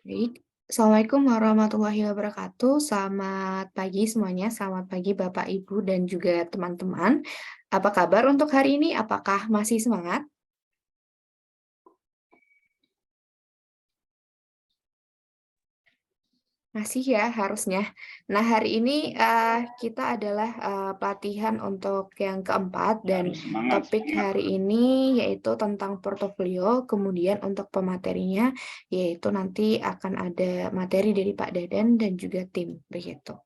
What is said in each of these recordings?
Baik. Assalamualaikum warahmatullahi wabarakatuh. Selamat pagi semuanya. Selamat pagi Bapak, Ibu, dan juga teman-teman. Apa kabar untuk hari ini? Apakah masih semangat? Masih ya, harusnya. Nah, hari ini kita adalah pelatihan untuk yang keempat dan Harus semangat, topik semangat. hari ini yaitu tentang portofolio. Kemudian untuk pematerinya yaitu nanti akan ada materi dari Pak Dadan dan juga tim, begitu.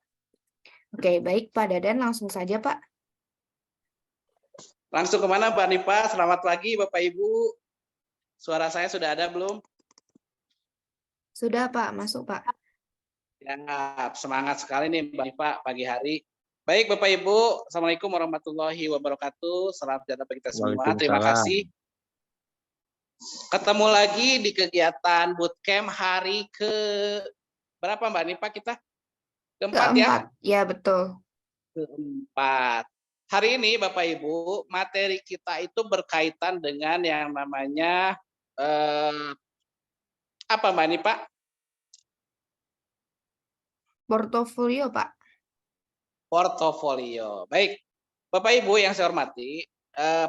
Oke, baik Pak Dadan, langsung saja Pak. Langsung kemana Pak Nipa? Selamat pagi Bapak Ibu. Suara saya sudah ada belum? Sudah Pak, masuk Pak. Ya, semangat sekali nih Mbak Nipa pagi hari. Baik Bapak Ibu, Assalamualaikum warahmatullahi wabarakatuh. Salam sejahtera bagi kita semua. Terima Waalaikumsalam. kasih. Ketemu lagi di kegiatan bootcamp hari ke berapa Mbak Nipa kita? Keempat ya? Keempat, ya betul. Keempat. Hari ini Bapak Ibu, materi kita itu berkaitan dengan yang namanya apa Mbak Nipa? Portofolio Pak. Portofolio. Baik, Bapak Ibu yang saya hormati,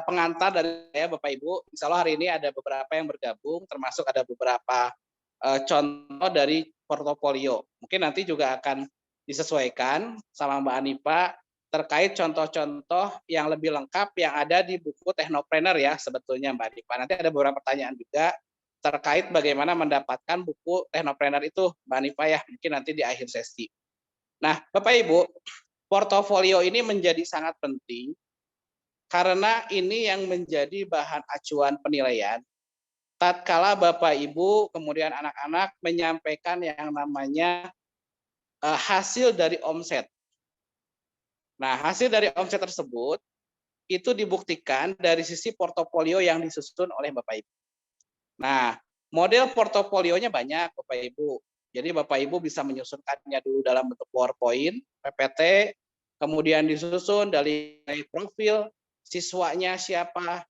pengantar dari saya Bapak Ibu, insya Allah hari ini ada beberapa yang bergabung, termasuk ada beberapa contoh dari portofolio. Mungkin nanti juga akan disesuaikan sama Mbak Anipa terkait contoh-contoh yang lebih lengkap yang ada di buku Technopreneur ya sebetulnya Mbak Anipa. Nanti ada beberapa pertanyaan juga terkait bagaimana mendapatkan buku Technopreneur itu Mbak Anipa ya, mungkin nanti di akhir sesi. Nah, Bapak Ibu, portofolio ini menjadi sangat penting karena ini yang menjadi bahan acuan penilaian tatkala Bapak Ibu kemudian anak-anak menyampaikan yang namanya hasil dari omset. Nah, hasil dari omset tersebut itu dibuktikan dari sisi portofolio yang disusun oleh Bapak Ibu. Nah, model portofolionya banyak Bapak Ibu. Jadi Bapak Ibu bisa menyusunkannya dulu dalam bentuk PowerPoint, PPT, kemudian disusun dari profil siswanya siapa,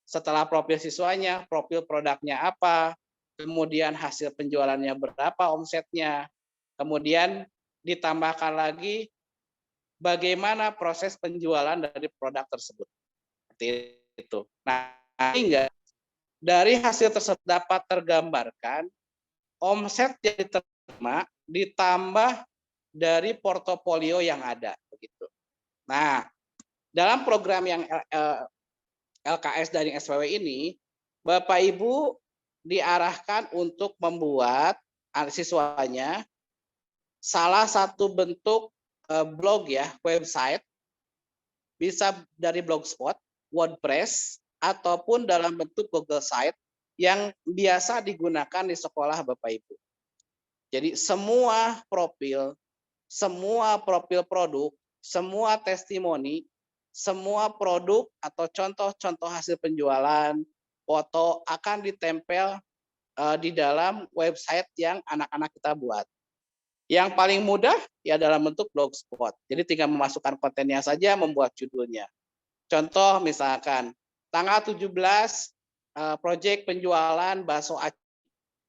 setelah profil siswanya, profil produknya apa, kemudian hasil penjualannya berapa omsetnya, kemudian ditambahkan lagi bagaimana proses penjualan dari produk tersebut. Seperti itu. Nah, sehingga dari hasil tersebut dapat tergambarkan omset yang diterima ditambah dari portofolio yang ada begitu. Nah, dalam program yang LKS dari SPW ini, Bapak Ibu diarahkan untuk membuat siswanya salah satu bentuk blog ya, website, bisa dari Blogspot, WordPress, ataupun dalam bentuk Google Site yang biasa digunakan di sekolah Bapak Ibu. Jadi semua profil produk, semua testimoni, semua produk atau contoh-contoh hasil penjualan, foto akan ditempel di dalam website yang anak-anak kita buat. Yang paling mudah ya dalam bentuk blogspot. Jadi tinggal memasukkan kontennya saja, membuat judulnya. Contoh misalkan tanggal 17 proyek penjualan bakso Aceh.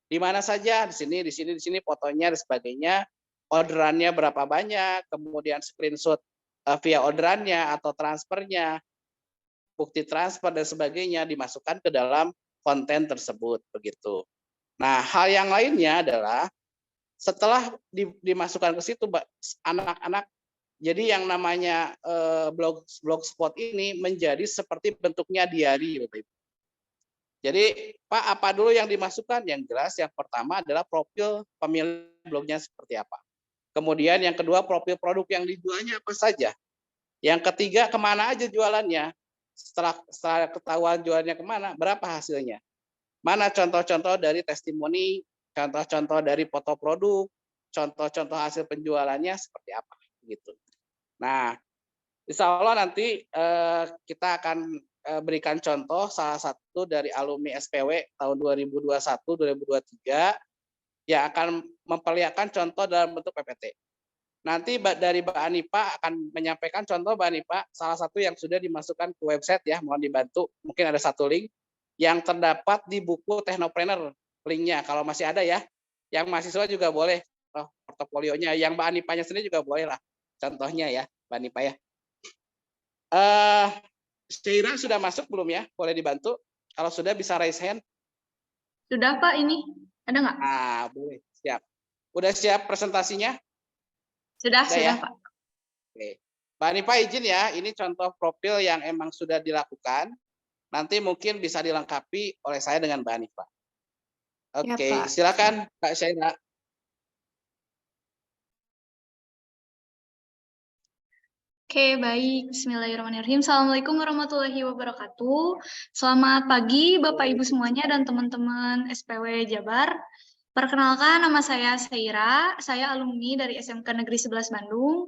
Di mana saja, di sini fotonya dan sebagainya, orderannya berapa banyak, kemudian screenshot via orderannya atau transfernya, bukti transfer dan sebagainya dimasukkan ke dalam konten tersebut begitu. Nah, hal yang lainnya adalah setelah dimasukkan ke situ anak-anak, jadi yang namanya blogspot ini menjadi seperti bentuknya diary Bapak Ibu. Jadi Pak, apa dulu yang dimasukkan? Yang jelas yang pertama adalah profil pemilik blognya seperti apa. Kemudian yang kedua profil produk yang dijualnya apa saja. Yang ketiga kemana aja jualannya. Setelah ketahuan jualannya kemana, berapa hasilnya. Mana contoh-contoh dari testimoni, contoh-contoh dari foto produk, contoh-contoh hasil penjualannya seperti apa gitu. Nah, insya Allah nanti kita akan berikan contoh salah satu dari alumni SPW tahun 2021-2023 yang akan memperlihatkan contoh dalam bentuk PPT. Nanti dari Mbak Anipa akan menyampaikan contoh Mbak Anipa salah satu yang sudah dimasukkan ke website ya, mohon dibantu. Mungkin ada satu link yang terdapat di buku Technopreneur, linknya kalau masih ada ya. Yang mahasiswa juga boleh portofolionya, yang Mbak Anipanya sendiri juga boleh lah. Contohnya ya, Mbak Anipa ya. Syaira sudah masuk belum ya? Boleh dibantu? Kalau sudah bisa raise hand. Sudah Pak, ini ada nggak? Boleh, siap. Udah siap presentasinya? Sudah ya? Pak. Oke. Mbak Anipa izin ya, ini contoh profil yang emang sudah dilakukan. Nanti mungkin bisa dilengkapi oleh saya dengan Mbak Anipa. Oke, Ya, Pak. silakan Kak Syaira. Oke, baik. Bismillahirrahmanirrahim. Assalamualaikum warahmatullahi wabarakatuh. Selamat pagi Bapak Ibu semuanya dan teman-teman SPW Jabar. Perkenalkan, nama saya Syaira. Saya alumni dari SMK Negeri 11 Bandung,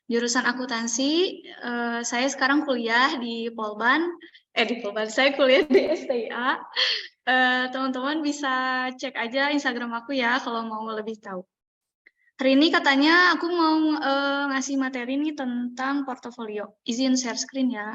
jurusan akuntansi. Saya sekarang kuliah di Polban. Saya kuliah di STIA. Teman-teman bisa cek aja Instagram aku ya kalau mau lebih tahu. Hari ini katanya aku mau ngasih materi nih tentang portofolio. Izin share screen ya.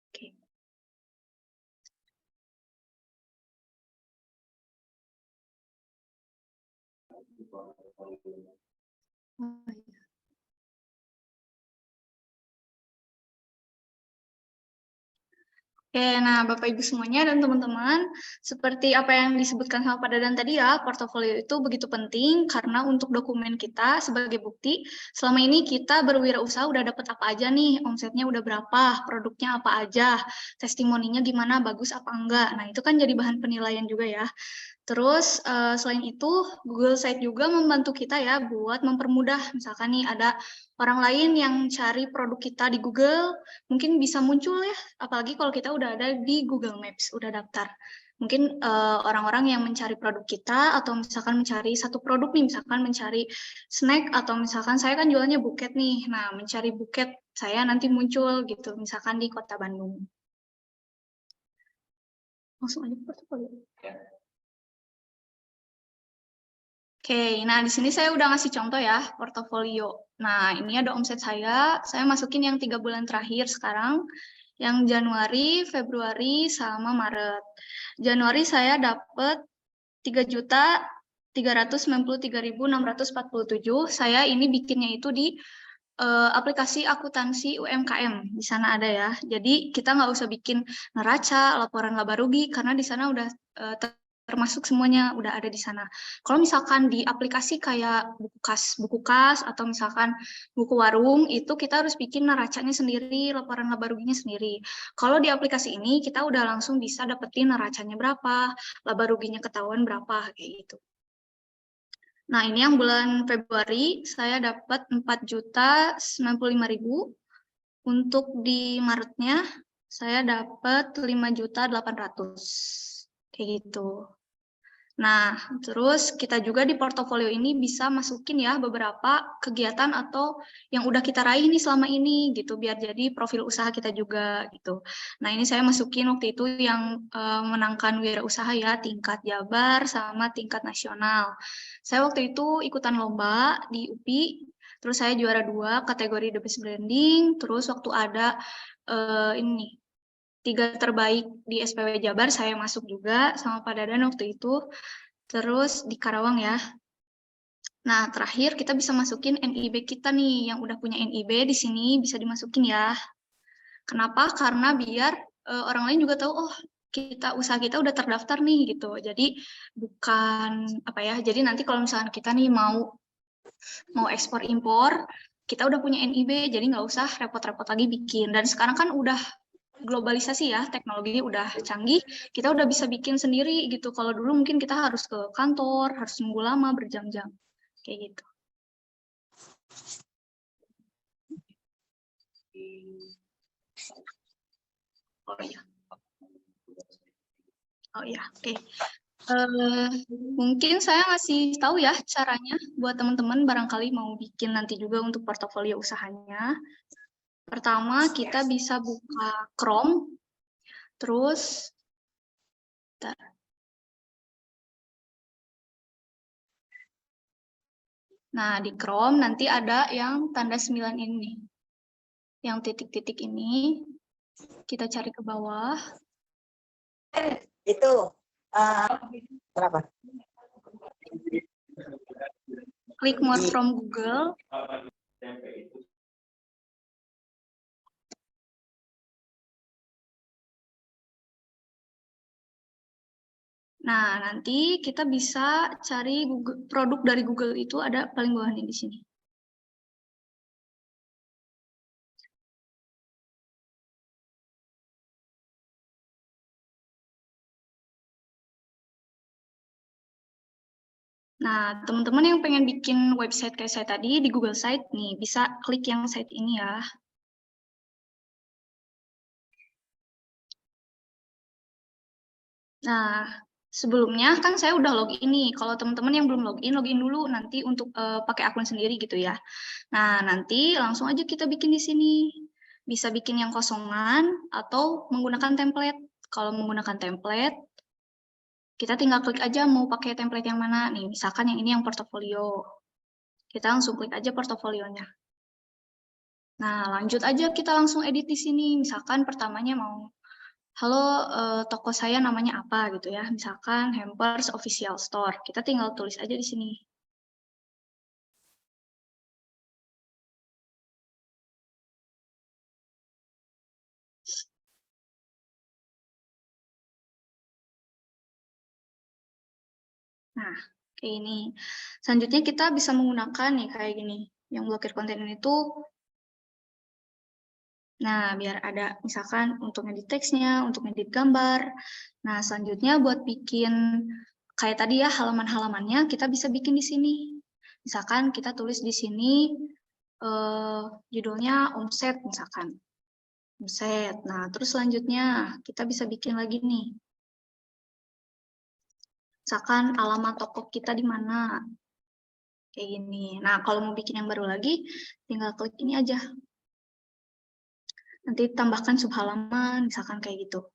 Oke. Oke, nah Bapak Ibu semuanya dan teman-teman, seperti apa yang disebutkan sama Pak Dadan tadi ya, portofolio itu begitu penting karena untuk dokumen kita sebagai bukti, selama ini kita berwirausaha udah dapat apa aja nih, omsetnya udah berapa, produknya apa aja, testimoninya gimana, bagus apa enggak. Nah, itu kan jadi bahan penilaian juga ya. Terus selain itu Google Site juga membantu kita ya buat mempermudah, misalkan nih ada orang lain yang cari produk kita di Google, mungkin bisa muncul ya, apalagi kalau kita udah ada di Google Maps, udah daftar. Mungkin orang-orang yang mencari produk kita atau misalkan mencari satu produk nih, misalkan mencari snack atau misalkan saya kan jualnya buket nih, nah mencari buket saya nanti muncul gitu, misalkan di Kota Bandung. Langsung aja portofolio. Oke, nah di sini saya udah ngasih contoh ya, portofolio. Nah, ini ada omset saya masukin yang 3 bulan terakhir sekarang, yang Januari, Februari, sama Maret. Januari saya dapat 3.393.647. Saya ini bikinnya itu di aplikasi akuntansi UMKM, di sana ada ya. Jadi kita nggak usah bikin neraca, laporan laba rugi, karena di sana udah termasuk semuanya udah ada di sana. Kalau misalkan di aplikasi kayak buku kas atau misalkan buku warung, itu kita harus bikin neracanya sendiri, laporan laba ruginya sendiri. Kalau di aplikasi ini kita udah langsung bisa dapetin neracanya berapa, laba ruginya ketahuan berapa, kayak gitu. Nah, ini yang bulan Februari saya dapat 4.095.000. Untuk di Maretnya saya dapat 5.800.000. Kayak gitu. Nah, terus kita juga di portofolio ini bisa masukin ya beberapa kegiatan atau yang udah kita raih nih selama ini gitu, biar jadi profil usaha kita juga gitu. Nah, ini saya masukin waktu itu yang menangkan wirausaha ya, tingkat Jabar sama tingkat nasional. Saya waktu itu ikutan lomba di UPI, terus saya juara 2 kategori The Best Branding, terus waktu ada ini 3 terbaik di SPW Jabar, saya masuk juga sama Pak Dadan waktu itu. Terus di Karawang ya. Nah, terakhir kita bisa masukin NIB kita nih, yang udah punya NIB di sini bisa dimasukin ya. Kenapa? Karena biar orang lain juga tahu, oh usaha kita udah terdaftar nih gitu. Jadi bukan apa ya, jadi nanti kalau misalnya kita nih mau ekspor impor, kita udah punya NIB, jadi nggak usah repot-repot lagi bikin. Dan sekarang kan udah globalisasi ya, teknologi udah canggih, kita udah bisa bikin sendiri gitu. Kalau dulu mungkin kita harus ke kantor, harus nunggu lama berjam-jam, kayak gitu. Oh ya, oke. Mungkin saya ngasih tahu ya caranya buat teman-teman barangkali mau bikin nanti juga untuk portofolio usahanya. Pertama, kita bisa buka Chrome, terus bentar. Nah, di Chrome nanti ada yang tanda 9 ini. Yang titik-titik ini, kita cari ke bawah. Itu berapa? Klik More from Google. Nah, nanti kita bisa cari produk dari Google itu ada paling bawah nih di sini. Nah, teman-teman yang pengen bikin website kayak saya tadi di Google Site nih, bisa klik yang site ini ya. Nah, sebelumnya kan saya udah login nih. Kalau teman-teman yang belum login dulu nanti untuk pakai akun sendiri gitu ya. Nah, nanti langsung aja kita bikin di sini. Bisa bikin yang kosongan atau menggunakan template. Kalau menggunakan template, kita tinggal klik aja mau pakai template yang mana nih. Misalkan yang ini yang portofolio. Kita langsung klik aja portofolionya. Nah, lanjut aja kita langsung edit di sini. Misalkan pertamanya mau, halo toko saya namanya apa gitu ya. Misalkan Hampers Official Store. Kita tinggal tulis aja di sini. Nah, kayak ini. Selanjutnya kita bisa menggunakan nih kayak gini. Yang blokir konten ini tuh, nah biar ada misalkan untuk ngedit teksnya, untuk ngedit gambar. Nah, selanjutnya buat bikin kayak tadi ya halaman-halamannya kita bisa bikin di sini. Misalkan kita tulis di sini judulnya omset misalkan. Omset. Nah, terus selanjutnya kita bisa bikin lagi nih. Misalkan alamat toko kita di mana. Kayak gini. Nah, kalau mau bikin yang baru lagi, tinggal klik ini aja. Nanti tambahkan subhalaman, misalkan kayak gitu.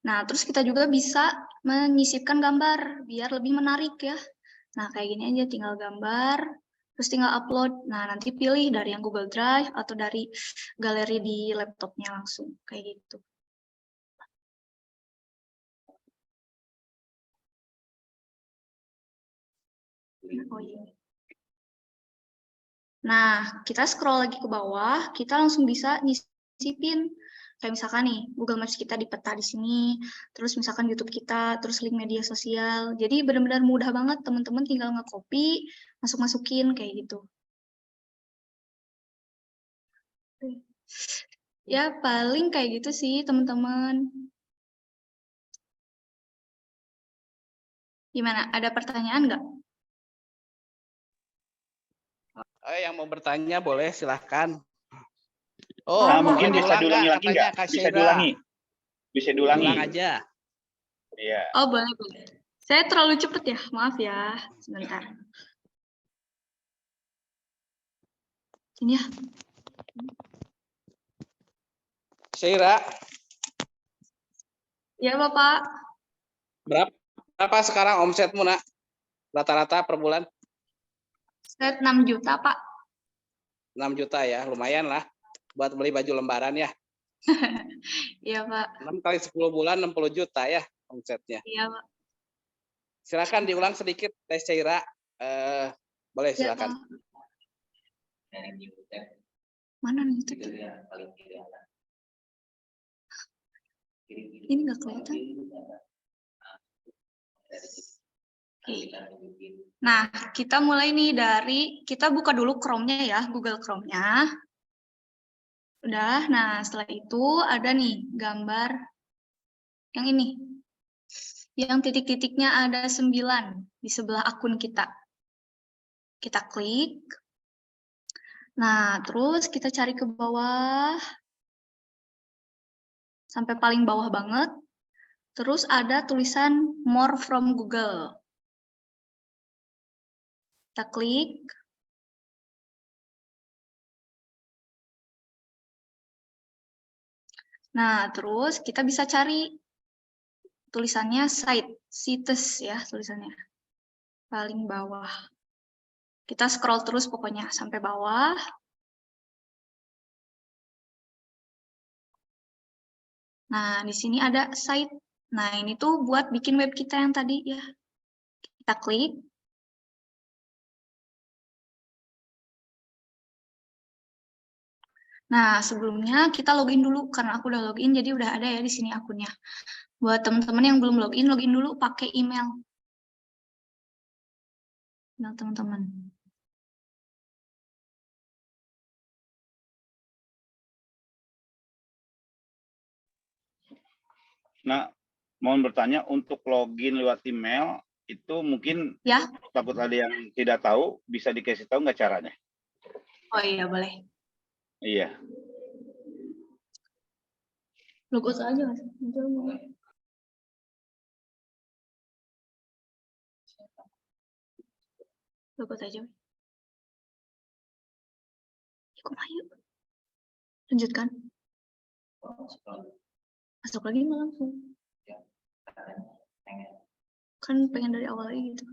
Nah, terus kita juga bisa menyisipkan gambar, biar lebih menarik ya. Nah, kayak gini aja, tinggal gambar, terus tinggal upload. Nah, nanti pilih dari yang Google Drive atau dari galeri di laptopnya langsung, kayak gitu. Oh, iya. Nah, kita scroll lagi ke bawah, kita langsung bisa nyisipin. Kayak misalkan nih, Google Maps kita di peta di sini, terus misalkan YouTube kita, terus link media sosial. Jadi benar-benar mudah banget, teman-teman tinggal nge-copy, masuk-masukin kayak gitu. Ya, paling kayak gitu sih, teman-teman. Gimana? Ada pertanyaan nggak? Yang mau bertanya boleh silahkan. Oh, mungkin bisa diulangi lagi nggak? Bisa diulangi. Bisa diulangi. Ulang aja. Iya. Oh, boleh, boleh. Saya terlalu cepet ya, maaf ya. Sebentar. Ini ya. Syaira. Ya, Bapak. Berapa sekarang omsetmu, Nak? Rata-rata per bulan? Set 6 juta, Pak. 6 juta ya, lumayan lah. Buat beli baju lembaran ya. Iya, Pak. 6 kali 10 bulan 60 juta ya omsetnya. Iya, Pak. Silakan diulang sedikit, Teh Syaira. Boleh Ya, silakan. Mana nih itu? Ini nggak kelihatan. Nah, kita mulai nih dari, kita buka dulu Chrome-nya ya, Google Chrome-nya. Udah, nah setelah itu ada nih gambar yang ini. Yang titik-titiknya ada 9 di sebelah akun kita. Kita klik. Nah, terus kita cari ke bawah. Sampai paling bawah banget. Terus ada tulisan More from Google. Kita klik. Nah, terus kita bisa cari tulisannya sites ya, tulisannya. Paling bawah. Kita scroll terus pokoknya sampai bawah. Nah, di sini ada site. Nah, ini tuh buat bikin web kita yang tadi ya. Kita klik. Nah, sebelumnya kita login dulu karena aku udah login, jadi udah ada ya di sini akunnya. Buat teman-teman yang belum login dulu pakai email. Nah, teman-teman. Nah, mohon bertanya, untuk login lewat email itu mungkin Ya. takut ada yang tidak tahu, bisa dikasih tahu nggak caranya? Oh iya, boleh. Iya. Logout aja, Mas. Logout aja. Yuk. Lanjutkan. Masuk lagi nggak langsung? Kan pengen dari awal lagi gitu.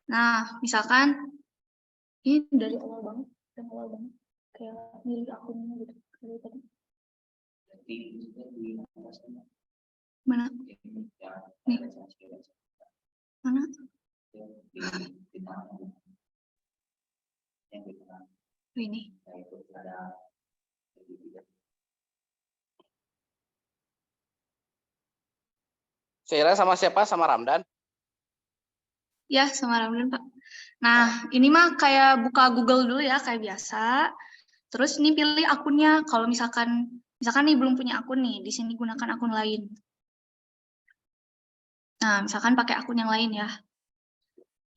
Nah, misalkan ini dari awal banget, kayak milih akunnya gitu. Dari tadi. Mana? Nih. Mana? Ini. Syaira sama siapa? Sama Ramdan? Ya, sama Ramdan, Pak. Nah, ini mah kayak buka Google dulu ya, kayak biasa. Terus ini pilih akunnya. Kalau misalkan nih belum punya akun nih, di sini gunakan akun lain. Nah, misalkan pakai akun yang lain ya.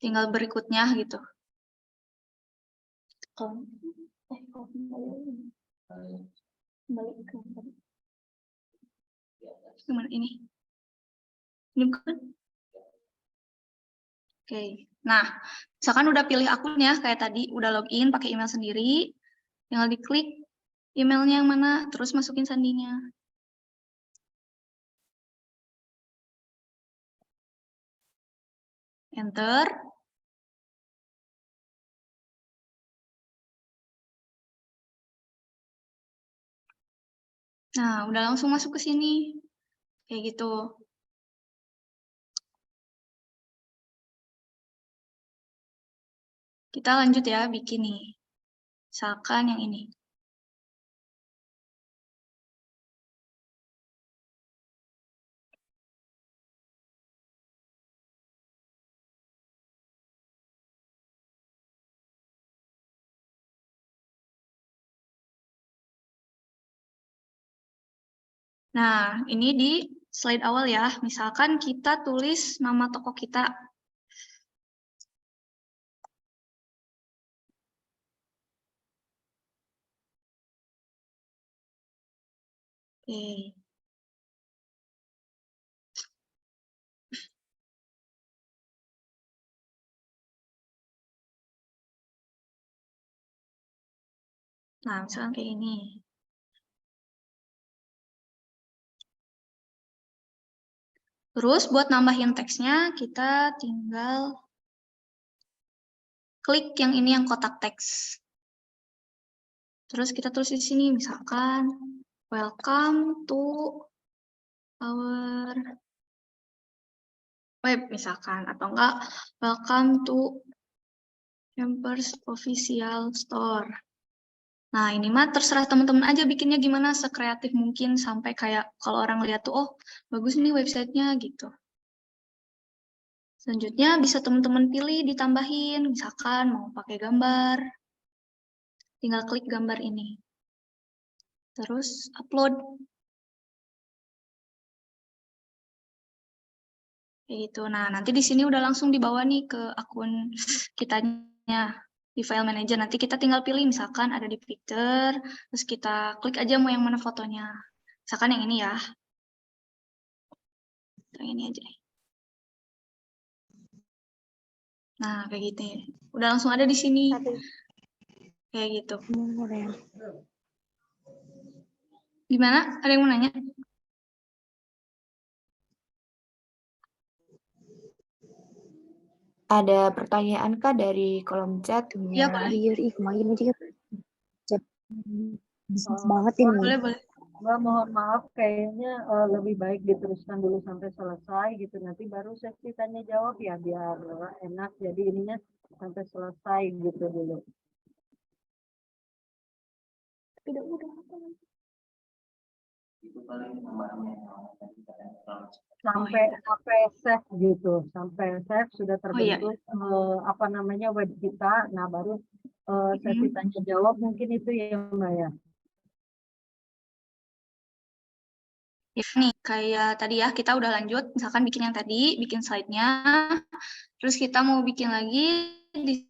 Tinggal berikutnya gitu. Balik ke gimana ini? Ini bukan? Oke. Nah, misalkan udah pilih akunnya kayak tadi, udah login pakai email sendiri, tinggal diklik emailnya yang mana, terus masukin sandinya. Enter. Nah, udah langsung masuk ke sini. Kayak gitu. Kita lanjut ya, bikin nih. Misalkan yang ini. Nah, ini di slide awal ya. Misalkan kita tulis nama toko kita. Oke. Nah, misalkan kayak ini. Terus buat nambahin teksnya, kita tinggal klik yang ini yang kotak teks. Terus kita tulis di sini, misalkan, welcome to our web, misalkan. Atau enggak, welcome to Campers Official Store. Nah, ini mah terserah teman-teman aja bikinnya gimana, sekreatif mungkin, sampai kayak kalau orang lihat tuh, oh, bagus nih websitenya, gitu. Selanjutnya bisa teman-teman pilih, ditambahin, misalkan mau pakai gambar. Tinggal klik gambar ini. Terus upload. Kayak gitu. Nah, nanti di sini udah langsung dibawa nih ke akun kitanya di file manager. Nanti kita tinggal pilih, misalkan ada di picture, terus kita klik aja mau yang mana fotonya. Misalkan yang ini ya. Yang ini aja. Nah, kayak gitu ya. Udah langsung ada di sini. Kayak gitu. Gimana? Ada yang mau nanya? Ada pertanyaan Kak dari kolom chat? Iya, boleh. Kemarin aja bisnis banget ini. Boleh, boleh. Mbak, mohon maaf, kayaknya lebih baik diteruskan dulu sampai selesai gitu. Nanti baru sesi tanya jawab ya, biar enak. Jadi ininya sampai selesai gitu dulu. Tidak udah. Sampai save gitu, sampai save sudah terbentuk apa namanya web kita. Nah baru sesi tanya jawab mungkin itu ya Mbak ya. Ya, nih, kayak tadi ya, kita udah lanjut, misalkan bikin yang tadi, bikin slide-nya, terus kita mau bikin lagi di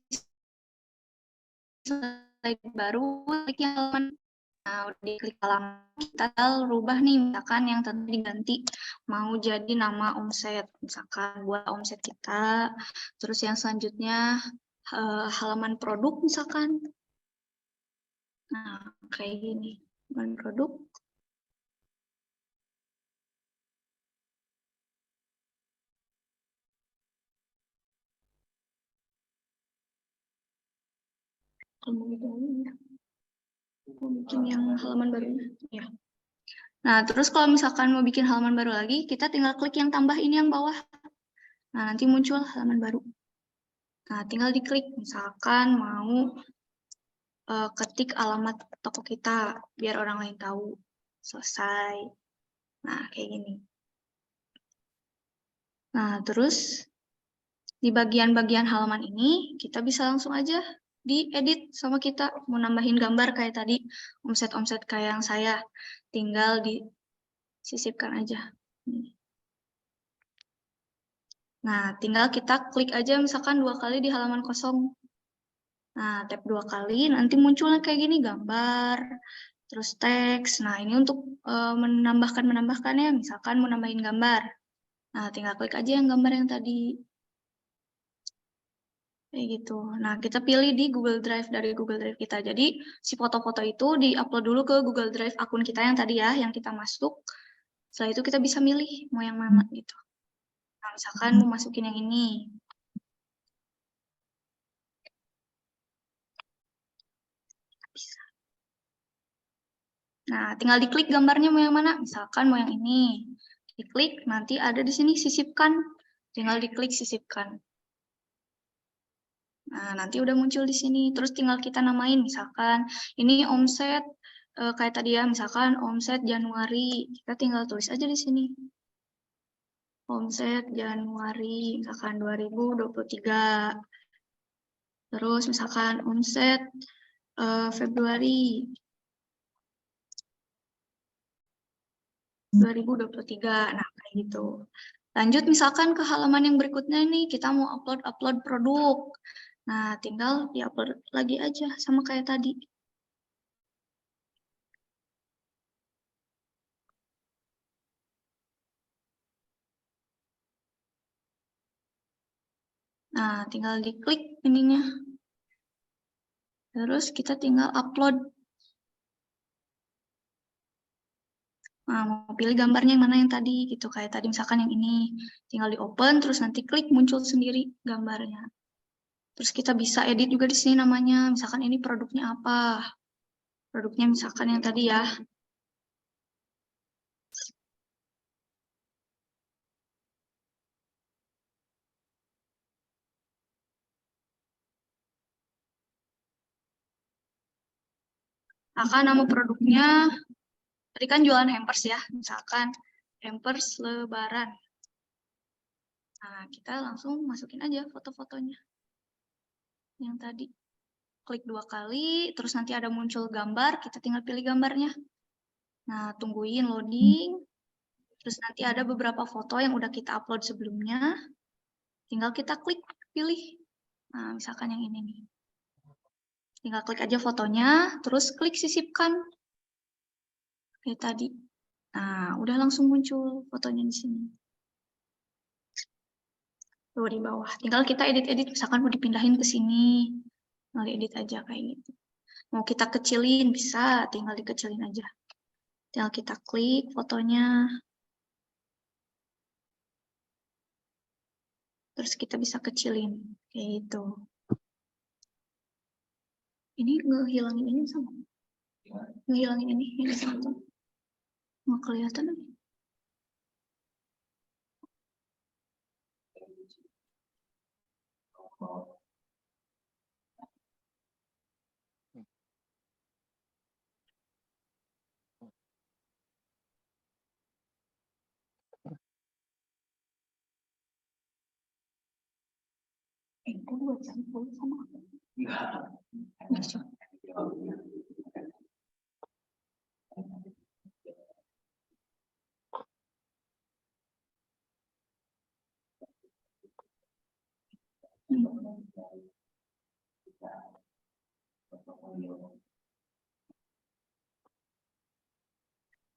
slide baru, klik yang halaman. Nah, udah diklik halaman, kita rubah nih, misalkan yang tadi diganti, mau jadi nama omset, misalkan buat omset kita, terus yang selanjutnya halaman produk misalkan. Nah, kayak gini, halaman produk. Kalau mau bikin yang halaman barunya, ya. Nah, terus kalau misalkan mau bikin halaman baru lagi, kita tinggal klik yang tambah ini yang bawah. Nah, nanti muncul halaman baru. Nah, tinggal diklik, misalkan mau ketik alamat toko kita, biar orang lain tahu. Selesai. Nah, kayak gini. Nah, terus di bagian-bagian halaman ini, kita bisa langsung aja diedit sama kita. Mau nambahin gambar kayak tadi, omset-omset kayak yang saya. Tinggal disisipkan aja. Nah, tinggal kita klik aja misalkan 2 kali di halaman kosong. Nah, tap 2 kali, nanti munculnya kayak gini, gambar, terus teks. Nah, ini untuk menambahkan-menambahkannya, misalkan mau nambahin gambar. Nah, tinggal klik aja yang gambar yang tadi. Kayak gitu. Nah, kita pilih di Google Drive dari Google Drive kita. Jadi, si foto-foto itu di-upload dulu ke Google Drive akun kita yang tadi ya, yang kita masuk. Setelah itu kita bisa milih mau yang mana gitu. Nah, misalkan mau masukin yang ini. Bisa. Nah, tinggal diklik gambarnya mau yang mana. Misalkan mau yang ini. Diklik, nanti ada di sini sisipkan. Tinggal diklik sisipkan. Nah, nanti udah muncul di sini. Terus tinggal kita namain. Misalkan ini omset kayak tadi ya, misalkan omset Januari. Kita tinggal tulis aja di sini. Omset Januari, misalkan 2023. Terus misalkan omset Februari 2023. Nah, kayak gitu. Lanjut misalkan ke halaman yang berikutnya nih, kita mau upload produk. Nah, tinggal di-upload lagi aja sama kayak tadi. Nah, tinggal diklik ininya. Terus kita tinggal upload. Nah, mau pilih gambarnya yang mana yang tadi, gitu. Kayak tadi misalkan yang ini. Tinggal di-open, terus nanti klik, muncul sendiri gambarnya. Terus kita bisa edit juga di sini namanya. Misalkan ini produknya apa. Produknya misalkan yang tadi ya. Akan nama produknya, tadi kan jualan hampers ya, misalkan hampers lebaran. Nah, kita langsung masukin aja foto-fotonya. Yang tadi. Klik 2 kali, terus nanti ada muncul gambar, kita tinggal pilih gambarnya. Nah, tungguin loading. Terus nanti ada beberapa foto yang udah kita upload sebelumnya. Tinggal kita klik, pilih. Nah, misalkan yang ini nih. Tinggal klik aja fotonya, terus klik sisipkan. Kayak tadi. Nah, udah langsung muncul fotonya di sini. Tuh di bawah. Tinggal kita edit-edit, misalkan mau dipindahin ke sini, tinggal edit aja kayak gitu. Mau kita kecilin bisa, tinggal dikecilin aja. Tinggal kita klik fotonya. Terus kita bisa kecilin kayak gitu. Ini ngehilangin ini sama. Ngehilangin ini satu. Nggak kelihatan lagi. Itu 2 jam sama apa? Enggak.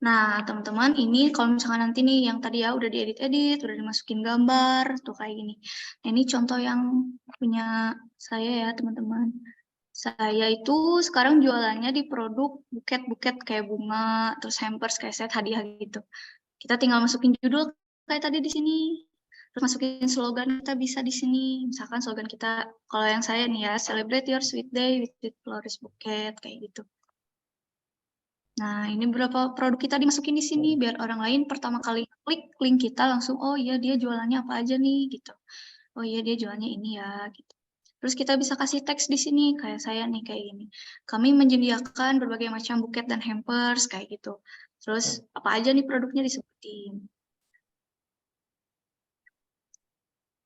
Nah, teman-teman, ini kalau misalkan nanti nih yang tadi ya udah diedit-edit, udah dimasukin gambar, tuh kayak gini. Nah, ini contoh yang punya saya ya, teman-teman. Saya itu sekarang jualannya di produk buket-buket kayak bunga, terus hampers kayak set hadiah gitu. Kita tinggal masukin judul kayak tadi di sini. Terus masukin slogan kita bisa di sini. Misalkan slogan kita, kalau yang saya nih ya, celebrate your sweet day with florist bouquet, kayak gitu. Nah, ini beberapa produk kita dimasukin di sini biar orang lain pertama kali klik link kita langsung, oh iya dia jualannya apa aja nih gitu. Oh iya dia jualannya ini ya gitu. Terus kita bisa kasih teks di sini kayak saya nih kayak gini. Kami menyediakan berbagai macam buket dan hampers kayak gitu. Terus apa aja nih produknya disebutin.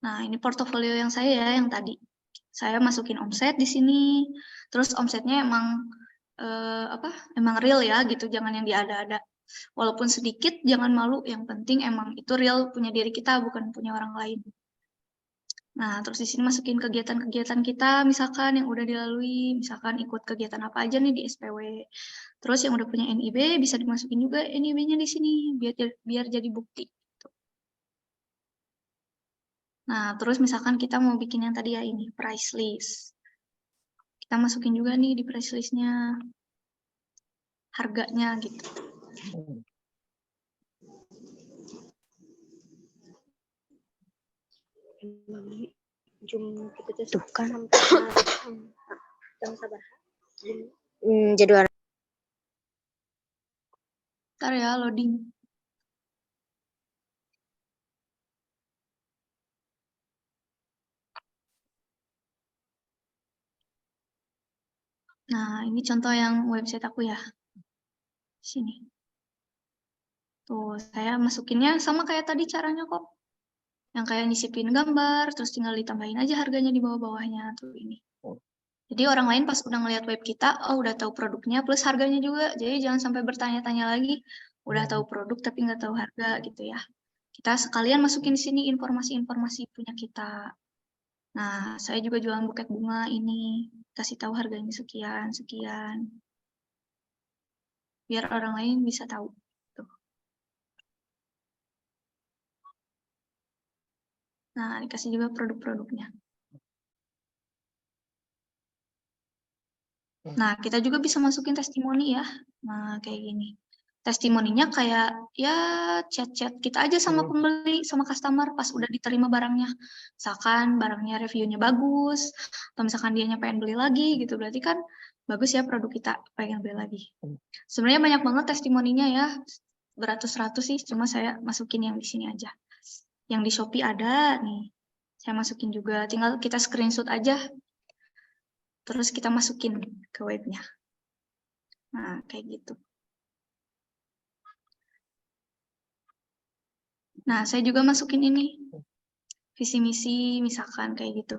Nah, ini portofolio yang saya ya yang tadi. Saya masukin omset di sini. Terus omsetnya emang emang real ya gitu, jangan yang diada-ada. Walaupun sedikit jangan malu, yang penting emang itu real punya diri kita bukan punya orang lain. Nah, terus di sini masukin kegiatan-kegiatan kita misalkan yang udah dilalui, misalkan ikut kegiatan apa aja nih di SPW. Terus yang udah punya NIB bisa dimasukin juga NIB-nya di sini biar jadi bukti. Nah, terus misalkan kita mau bikin yang tadi ya ini price list. Kita masukin juga nih di price list-nya harganya gitu. Tuh kan jadwal. Ntar ya loading. Nah, ini contoh yang website aku ya. Sini. Tuh, saya masukinnya sama kayak tadi caranya kok. Yang kayak nyisipin gambar, terus tinggal ditambahin aja harganya di bawah-bawahnya. Tuh ini. Jadi orang lain pas udah ngeliat web kita, oh udah tahu produknya plus harganya juga. Jadi jangan sampai bertanya-tanya lagi, udah tahu produk tapi nggak tahu harga gitu ya. Kita sekalian masukin di sini informasi-informasi punya kita. Nah, saya juga jualan buket bunga ini. Kasih tahu harganya sekian, sekian. Biar orang lain bisa tahu. Tuh. Nah, dikasih juga produk-produknya. Nah, kita juga bisa masukin testimoni ya. Nah, kayak gini. Testimoninya kayak ya chat-chat kita aja sama pembeli, sama customer pas udah diterima barangnya. Misalkan barangnya reviewnya bagus, atau misalkan dianya pengen beli lagi gitu, berarti kan bagus ya produk kita, pengen beli lagi. Sebenarnya banyak banget testimoninya ya, beratus-ratus sih, cuma saya masukin yang di sini aja. Yang di Shopee ada nih, saya masukin juga, tinggal kita screenshot aja, terus kita masukin ke webnya. Nah, kayak gitu. Nah, saya juga masukin ini, visi misi misalkan kayak gitu.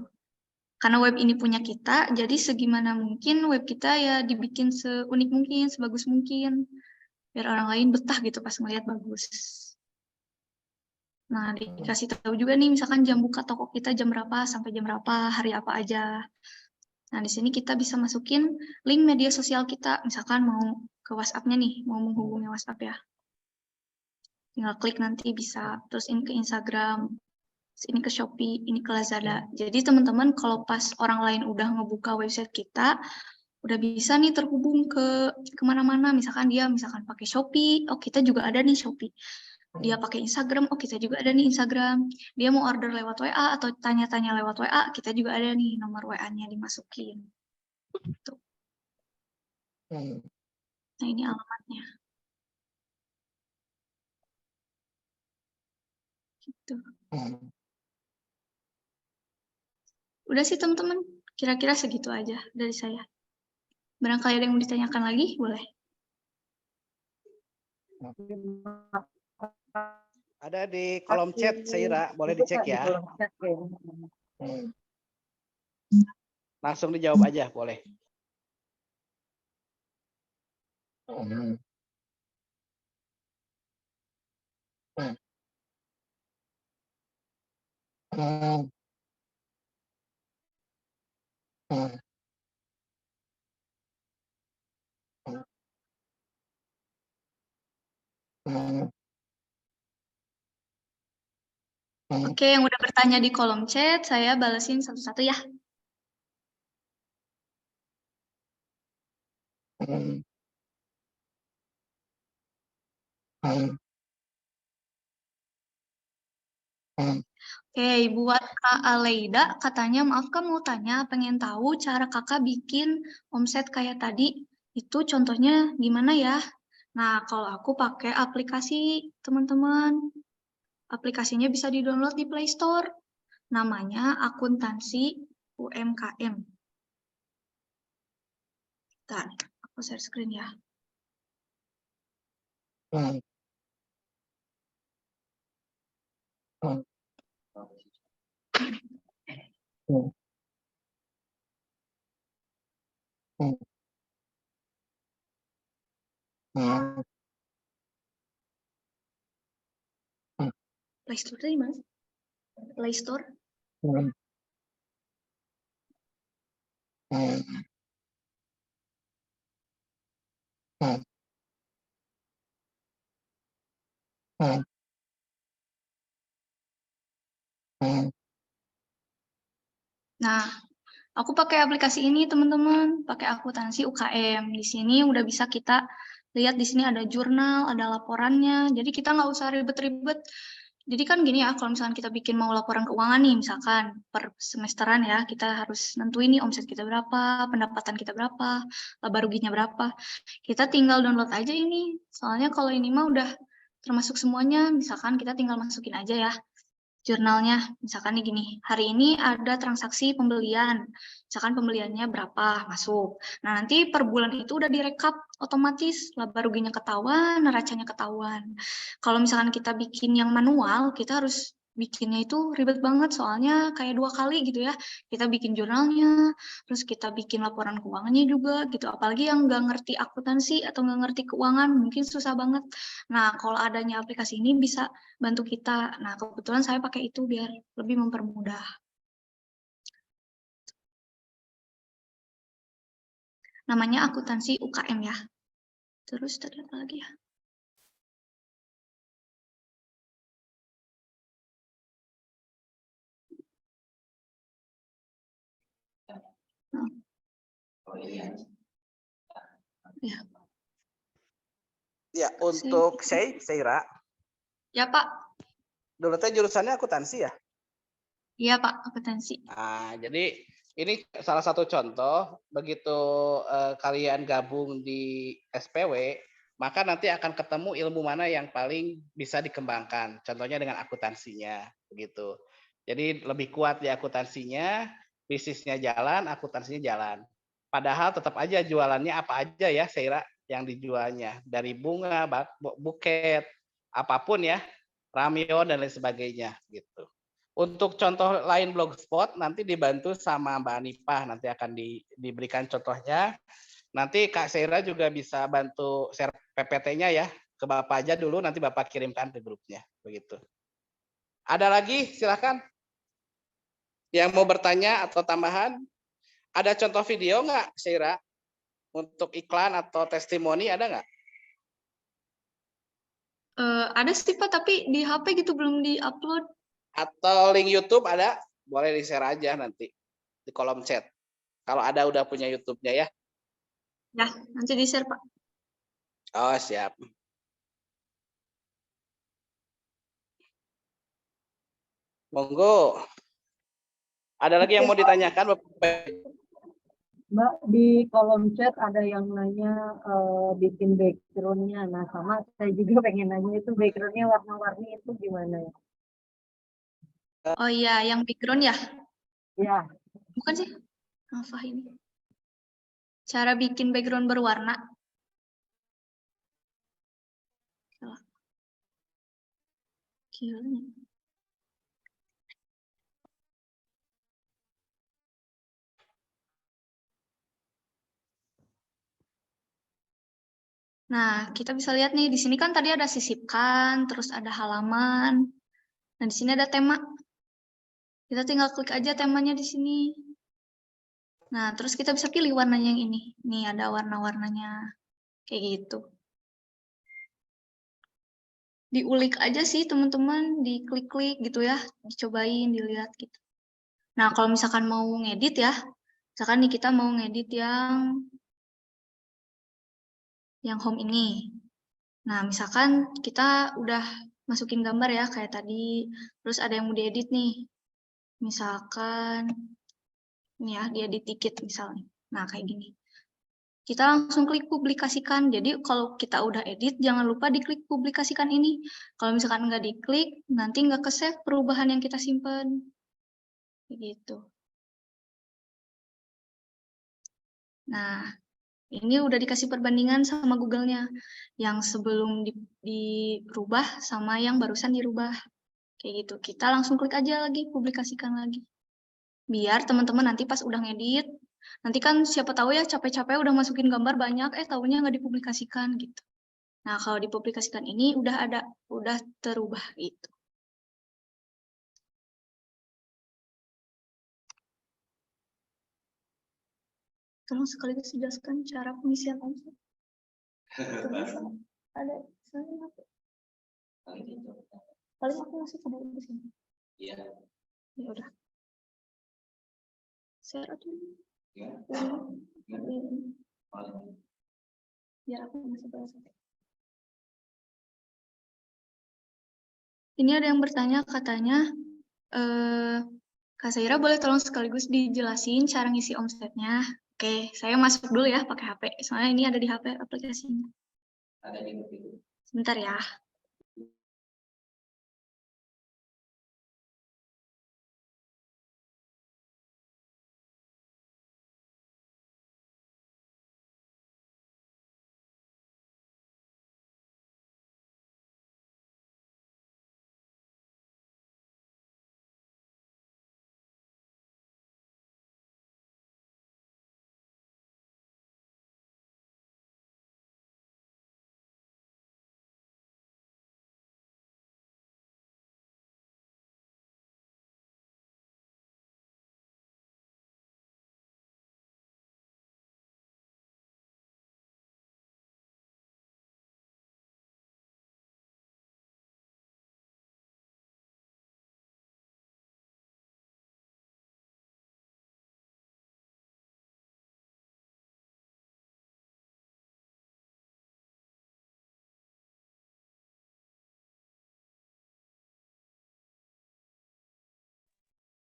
Karena web ini punya kita, jadi segimana mungkin web kita ya dibikin seunik mungkin, sebagus mungkin. Biar orang lain betah gitu pas ngeliat bagus. Nah, dikasih tahu juga nih, misalkan jam buka toko kita jam berapa, sampai jam berapa, hari apa aja. Nah, di sini kita bisa masukin link media sosial kita, misalkan mau ke WhatsApp-nya nih, mau menghubungi WhatsApp ya. Tinggal klik nanti bisa, terus ini ke Instagram. ini ke Shopee, ini ke Lazada. Jadi teman-teman kalau pas orang lain udah ngebuka website kita, udah bisa nih terhubung ke kemana-mana. Misalkan dia pakai Shopee, oh kita juga ada nih Shopee. Dia pakai Instagram, oh kita juga ada nih Instagram. Dia mau order lewat WA atau tanya-tanya lewat WA, kita juga ada nih nomor WA-nya dimasukin. Tuh. Nah ini alamatnya. Gitu. Udah sih teman-teman, kira-kira segitu aja dari saya. Barangkali ada yang mau ditanyakan lagi, boleh. Ada di kolom chat, Seira, boleh dicek ya. Langsung dijawab aja, boleh. Oke, yang udah bertanya di kolom chat, saya balesin satu-satu ya. Oke, buat Kak Aleida, katanya, maaf Kak mau tanya, pengen tahu cara Kakak bikin omset kayak tadi, itu contohnya gimana ya? Nah, kalau aku pakai aplikasi, teman-teman. Aplikasinya bisa di-download di Play Store. Namanya Akuntansi UMKM. Bentar, aku share screen ya. Play Store tadi mas? Play Store. Nah, aku pakai aplikasi ini teman-teman, pakai akuntansi UKM. Di sini udah bisa kita lihat di sini ada jurnal, ada laporannya. Jadi kita nggak usah ribet-ribet. Jadi kan gini ya, kalau misalkan kita bikin mau laporan keuangan nih, misalkan per semesteran ya, kita harus nentuin nih omset kita berapa, pendapatan kita berapa, laba ruginya berapa. Kita tinggal download aja ini. Soalnya kalau ini mah udah termasuk semuanya, misalkan kita tinggal masukin aja ya jurnalnya. Misalkan nih gini, hari ini ada transaksi pembelian, misalkan pembeliannya berapa masuk. Nah nanti per bulan itu udah direkap otomatis, laba ruginya ketahuan, neracanya ketahuan. Kalau misalkan kita bikin yang manual, kita harus bikinnya itu ribet banget, soalnya kayak 2 kali gitu ya. Kita bikin jurnalnya, terus kita bikin laporan keuangannya juga gitu. Apalagi yang nggak ngerti akuntansi atau nggak ngerti keuangan, mungkin susah banget. Nah kalau adanya aplikasi ini bisa bantu kita. Nah, kebetulan saya pakai itu biar lebih mempermudah. Namanya akuntansi UKM ya. Terus tadi apa lagi ya? Ya. Ya, untuk Seira, Ya, Pak. dulu teh jurusannya akuntansi ya? Iya, Pak, akuntansi. Nah, jadi ini salah satu contoh, begitu kalian gabung di SPW, maka nanti akan ketemu ilmu mana yang paling bisa dikembangkan. Contohnya dengan akuntansinya, begitu. Jadi lebih kuat di akuntansinya, bisnisnya jalan, akuntansinya jalan. Padahal tetap aja jualannya apa aja ya, Seira, yang dijualnya. Dari bunga, buket, apapun ya, ramio, dan lain sebagainya, gitu. Untuk contoh lain Blogspot nanti dibantu sama Mbak Anipah, nanti akan diberikan contohnya. Nanti Kak Seira juga bisa bantu share PPT-nya ya ke Bapak aja dulu, nanti Bapak kirimkan ke grupnya, begitu. Ada lagi, silakan. Yang mau bertanya atau tambahan? Ada contoh video nggak, Seira? Untuk iklan atau testimoni ada nggak? Ada sih, Pak, tapi di HP gitu belum di-upload. Atau link YouTube ada, boleh di-share aja nanti di kolom chat. Kalau ada udah punya YouTube-nya ya. Ya, nanti di-share, Pak. Oh, siap. Monggo. Ada lagi yang mau ditanyakan, Bapak? Mbak, di kolom chat ada yang nanya bikin background-nya. Nah, sama saya juga pengen nanya itu background-nya warna-warni itu gimana ya? Oh iya, yang background ya? Ya, Bukan sih? Apa ini? Cara bikin background berwarna. Gila. Nah, kita bisa lihat nih, di sini kan tadi ada sisipkan, terus ada halaman. Nah, di sini ada tema. Kita tinggal klik aja temanya di sini. Nah, terus kita bisa pilih warnanya yang ini. Nih, ada warna-warnanya. Kayak gitu. Diulik aja sih, teman-teman. Diklik-klik gitu ya. Dicobain, dilihat gitu. Nah, kalau misalkan mau ngedit ya. Misalkan nih kita mau ngedit yang home ini. Nah, misalkan kita udah masukin gambar ya, kayak tadi. Terus ada yang mau diedit nih. Misalkan, ini ya, diedit dikit misalnya. Nah, kayak gini. Kita langsung klik publikasikan. Jadi, kalau kita udah edit, jangan lupa diklik publikasikan ini. Kalau misalkan nggak diklik, nanti nggak ke-save perubahan yang kita simpan. Begitu. Nah, ini udah dikasih perbandingan sama Google-nya. Yang sebelum dirubah sama yang barusan dirubah. Kayak gitu. Kita langsung klik aja lagi, publikasikan lagi. Biar teman-teman nanti pas udah ngedit, nanti kan siapa tahu ya capek-capek udah masukin gambar banyak, tahunya nggak dipublikasikan gitu. Nah, kalau dipublikasikan ini udah terubah gitu. Tolong sekaligus jelaskan cara pengisian omset. Ada saya apa? Paling aku masih pada di sini. Iya. Ya udah. Share aja. Ya. Biar aku masih bahas. Ini ada yang bertanya katanya, Kak Saira boleh tolong sekaligus dijelasin cara ngisi omsetnya? Oke, saya masuk dulu ya pakai HP. Soalnya ini ada di HP aplikasinya. Ada di HP. Sebentar ya.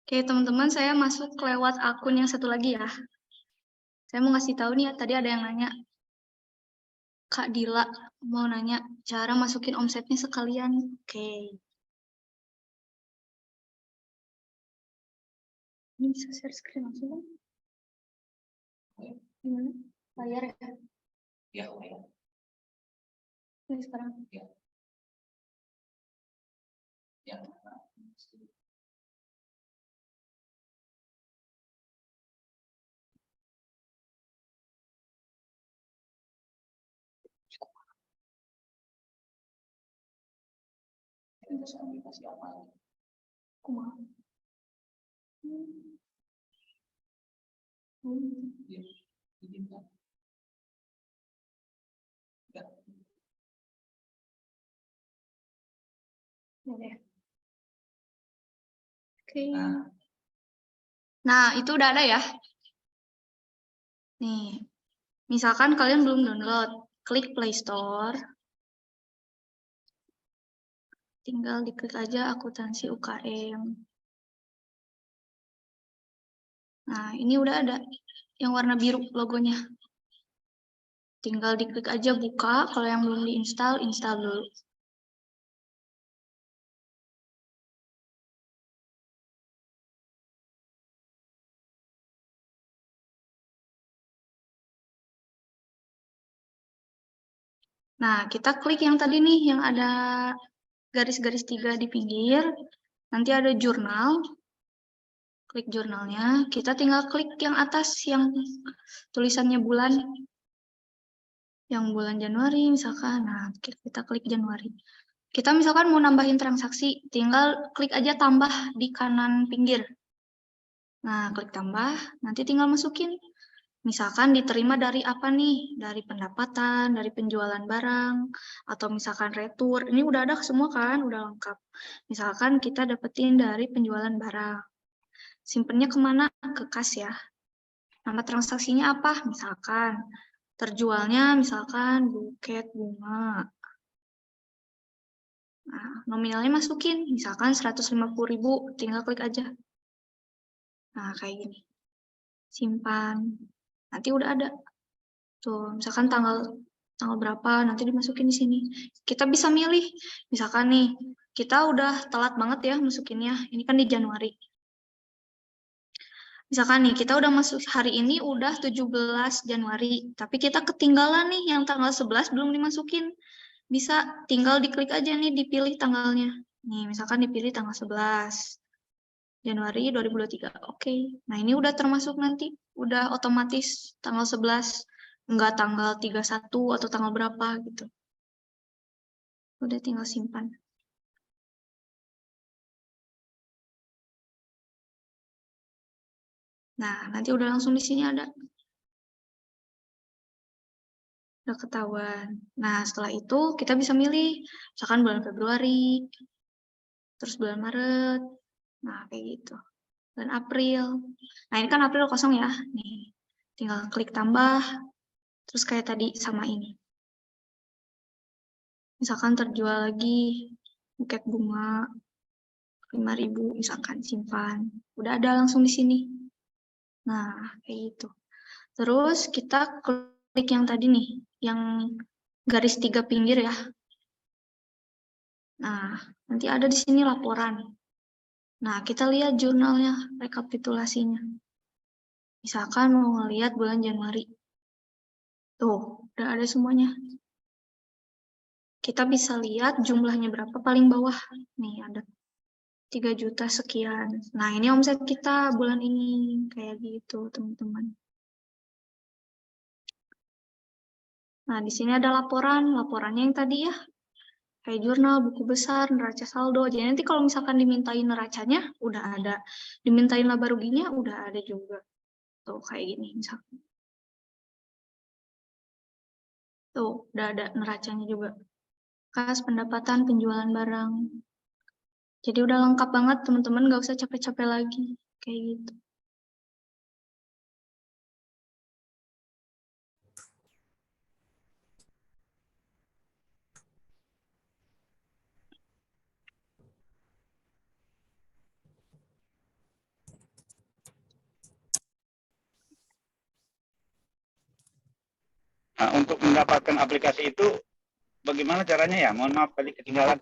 Oke, teman-teman, saya masuk lewat akun yang satu lagi ya. Saya mau ngasih tahu nih, tadi ada yang nanya. Kak Dila mau nanya cara masukin omsetnya sekalian. Oke. Ini bisa share screen langsung kan? Gimana? Layar ya? Ya, layar. Ini sekarang. Ya. Ya. Terus komunikasi apa? Kumaha? Ya. Diminta. Ya. Ya deh. Oke. Nah, itu udah ada ya. Nih, misalkan kalian belum download, klik Play Store. Tinggal diklik aja akuntansi UKM. Nah, ini udah ada yang warna biru logonya. Tinggal diklik aja buka, kalau yang belum diinstal, install dulu. Nah, kita klik yang tadi nih, yang ada garis-garis 3 di pinggir. Nanti ada jurnal. Klik jurnalnya. Kita tinggal klik yang atas, yang tulisannya bulan. Yang bulan Januari misalkan. Nah, kita klik Januari. Kita misalkan mau nambahin transaksi, tinggal klik aja tambah di kanan pinggir. Nah, klik tambah, nanti tinggal masukin. Misalkan diterima dari apa nih? Dari pendapatan, dari penjualan barang, atau misalkan retur. Ini udah ada semua kan? Udah lengkap. Misalkan kita dapetin dari penjualan barang. Simpennya kemana? Ke kas ya. Nama transaksinya apa? Misalkan. Terjualnya misalkan buket bunga. Nah, nominalnya masukin. Misalkan 150.000, tinggal klik aja. Nah, kayak gini. Simpan. Nanti udah ada. Tuh, misalkan tanggal berapa, nanti dimasukin di sini. Kita bisa milih. Misalkan nih, kita udah telat banget ya masukinnya. Ini kan di Januari. Misalkan nih, kita udah masuk hari ini udah 17 Januari. Tapi kita ketinggalan nih yang tanggal 11 belum dimasukin. Bisa tinggal diklik aja nih, dipilih tanggalnya. Nih, misalkan dipilih tanggal 11. Januari 2023. Oke. Nah, ini udah termasuk nanti. Udah otomatis tanggal 11. Enggak tanggal 31 atau tanggal berapa gitu. Udah tinggal simpan. Nah, nanti udah langsung di sini ada. Udah ketahuan. Nah, setelah itu kita bisa milih. Misalkan bulan Februari. Terus bulan Maret. Nah, kayak gitu. Bulan April. Nah, ini kan April kosong ya. Nih, tinggal klik tambah. Terus kayak tadi sama ini. Misalkan terjual lagi buket bunga 5.000 misalkan, simpan. Udah ada langsung di sini. Nah, kayak gitu. Terus kita klik yang tadi nih, yang garis 3 pinggir ya. Nah, nanti ada di sini laporan. Nah, kita lihat jurnalnya, rekapitulasinya. Misalkan mau ngelihat bulan Januari. Tuh, udah ada semuanya. Kita bisa lihat jumlahnya berapa paling bawah. Nih, ada 3 juta sekian. Nah, ini omset kita bulan ini. Kayak gitu, teman-teman. Nah, di sini ada laporannya yang tadi ya. Kayak jurnal, buku besar, neraca saldo. Jadi nanti kalau misalkan dimintain neracanya, udah ada. Dimintain laba ruginya, udah ada juga. Tuh, kayak gini misalkan. Tuh, udah ada neracanya juga. Kas, pendapatan, penjualan barang. Jadi udah lengkap banget, teman-teman. Nggak usah capek-capek lagi. Kayak gitu. Nah, untuk mendapatkan aplikasi itu bagaimana caranya ya? Mohon maaf tadi ketinggalan.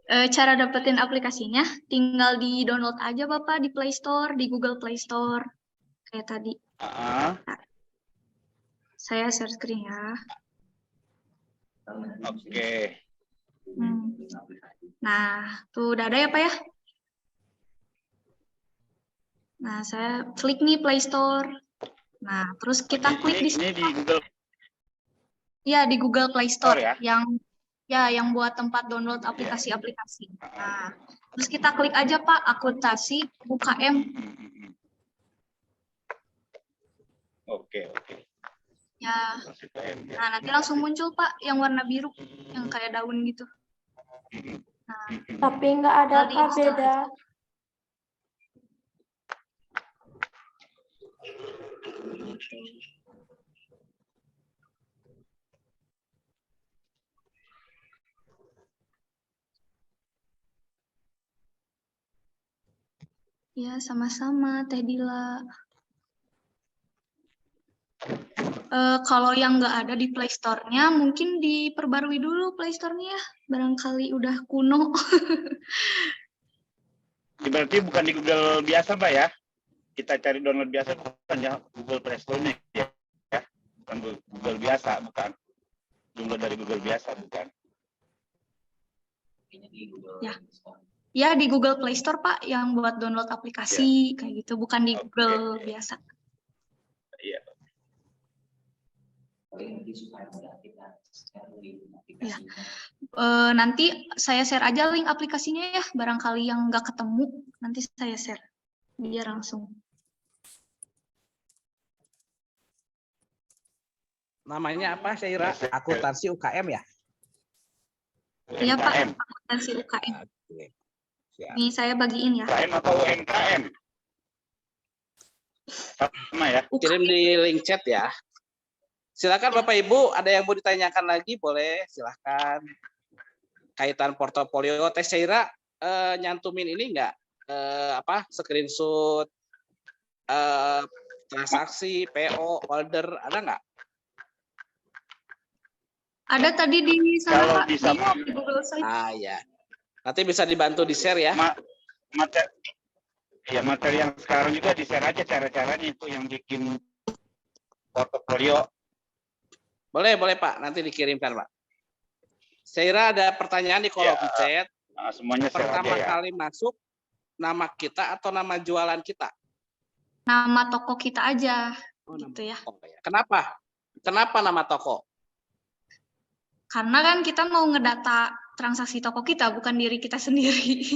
Cara dapetin aplikasinya, tinggal di-download aja Bapak di Play Store, di Google Play Store. Kayak tadi. Nah, saya share screen ya. Oke. Nah, tuh udah ada ya Pak ya? Nah, saya klik nih Play Store. Nah, terus kita klik di sini. Ini di Google. Ya, di Google Play Store ya? yang buat tempat download aplikasi-aplikasi. Nah, terus kita klik aja Pak, akuntansi UKM. Oke. Ya, nah nanti langsung muncul Pak yang warna biru, yang kayak daun gitu. Nah, Tapi nggak ada tinggal Kak, di-install beda. aja. Ya, sama-sama Teh Dila. Kalau yang nggak ada di Play Store-nya, mungkin diperbarui dulu Play Store-nya ya. Barangkali udah kuno. Berarti bukan di Google biasa, Pak ya? Kita cari download biasa, bukan ya Google Play Store-nya ya? Bukan Google biasa, bukan. Download dari Google biasa, bukan. Ya. Ya, di Google Play Store, Pak, yang buat download aplikasi, kayak gitu. Bukan di Google biasa. Iya. Ya. Nanti saya share aja link aplikasinya ya. Barangkali yang nggak ketemu, nanti saya share. Biar langsung. Namanya apa, Syaira? Akuntansi UKM ya? Iya, Pak. Akuntansi UKM. Oke. Siap. Nih, saya bagiin ya. UKM atau UMKM? Sama ya? Kirim di link chat ya. Silakan Bapak Ibu, ada yang mau ditanyakan lagi boleh, silakan. Kaitan portofolio Teh Syaira nyantumin ini enggak screenshot transaksi, PO, order, ada enggak? Ada tadi di sana, Kalau Pak, bisa di Google Site. Ah ya. Nanti bisa dibantu di-share ya. Materi yang sekarang juga di-share aja cara-caranya itu yang bikin portofolio. Boleh Pak, nanti dikirimkan Pak. Syaira ada pertanyaan di kolom chat. Nah, semuanya share Pertama aja ya. kali masuk nama kita atau nama jualan kita? Nama toko kita aja, Oh, gitu ya. toko ya. Kenapa? Kenapa nama toko? Karena kan kita mau ngedata transaksi toko kita, bukan diri kita sendiri.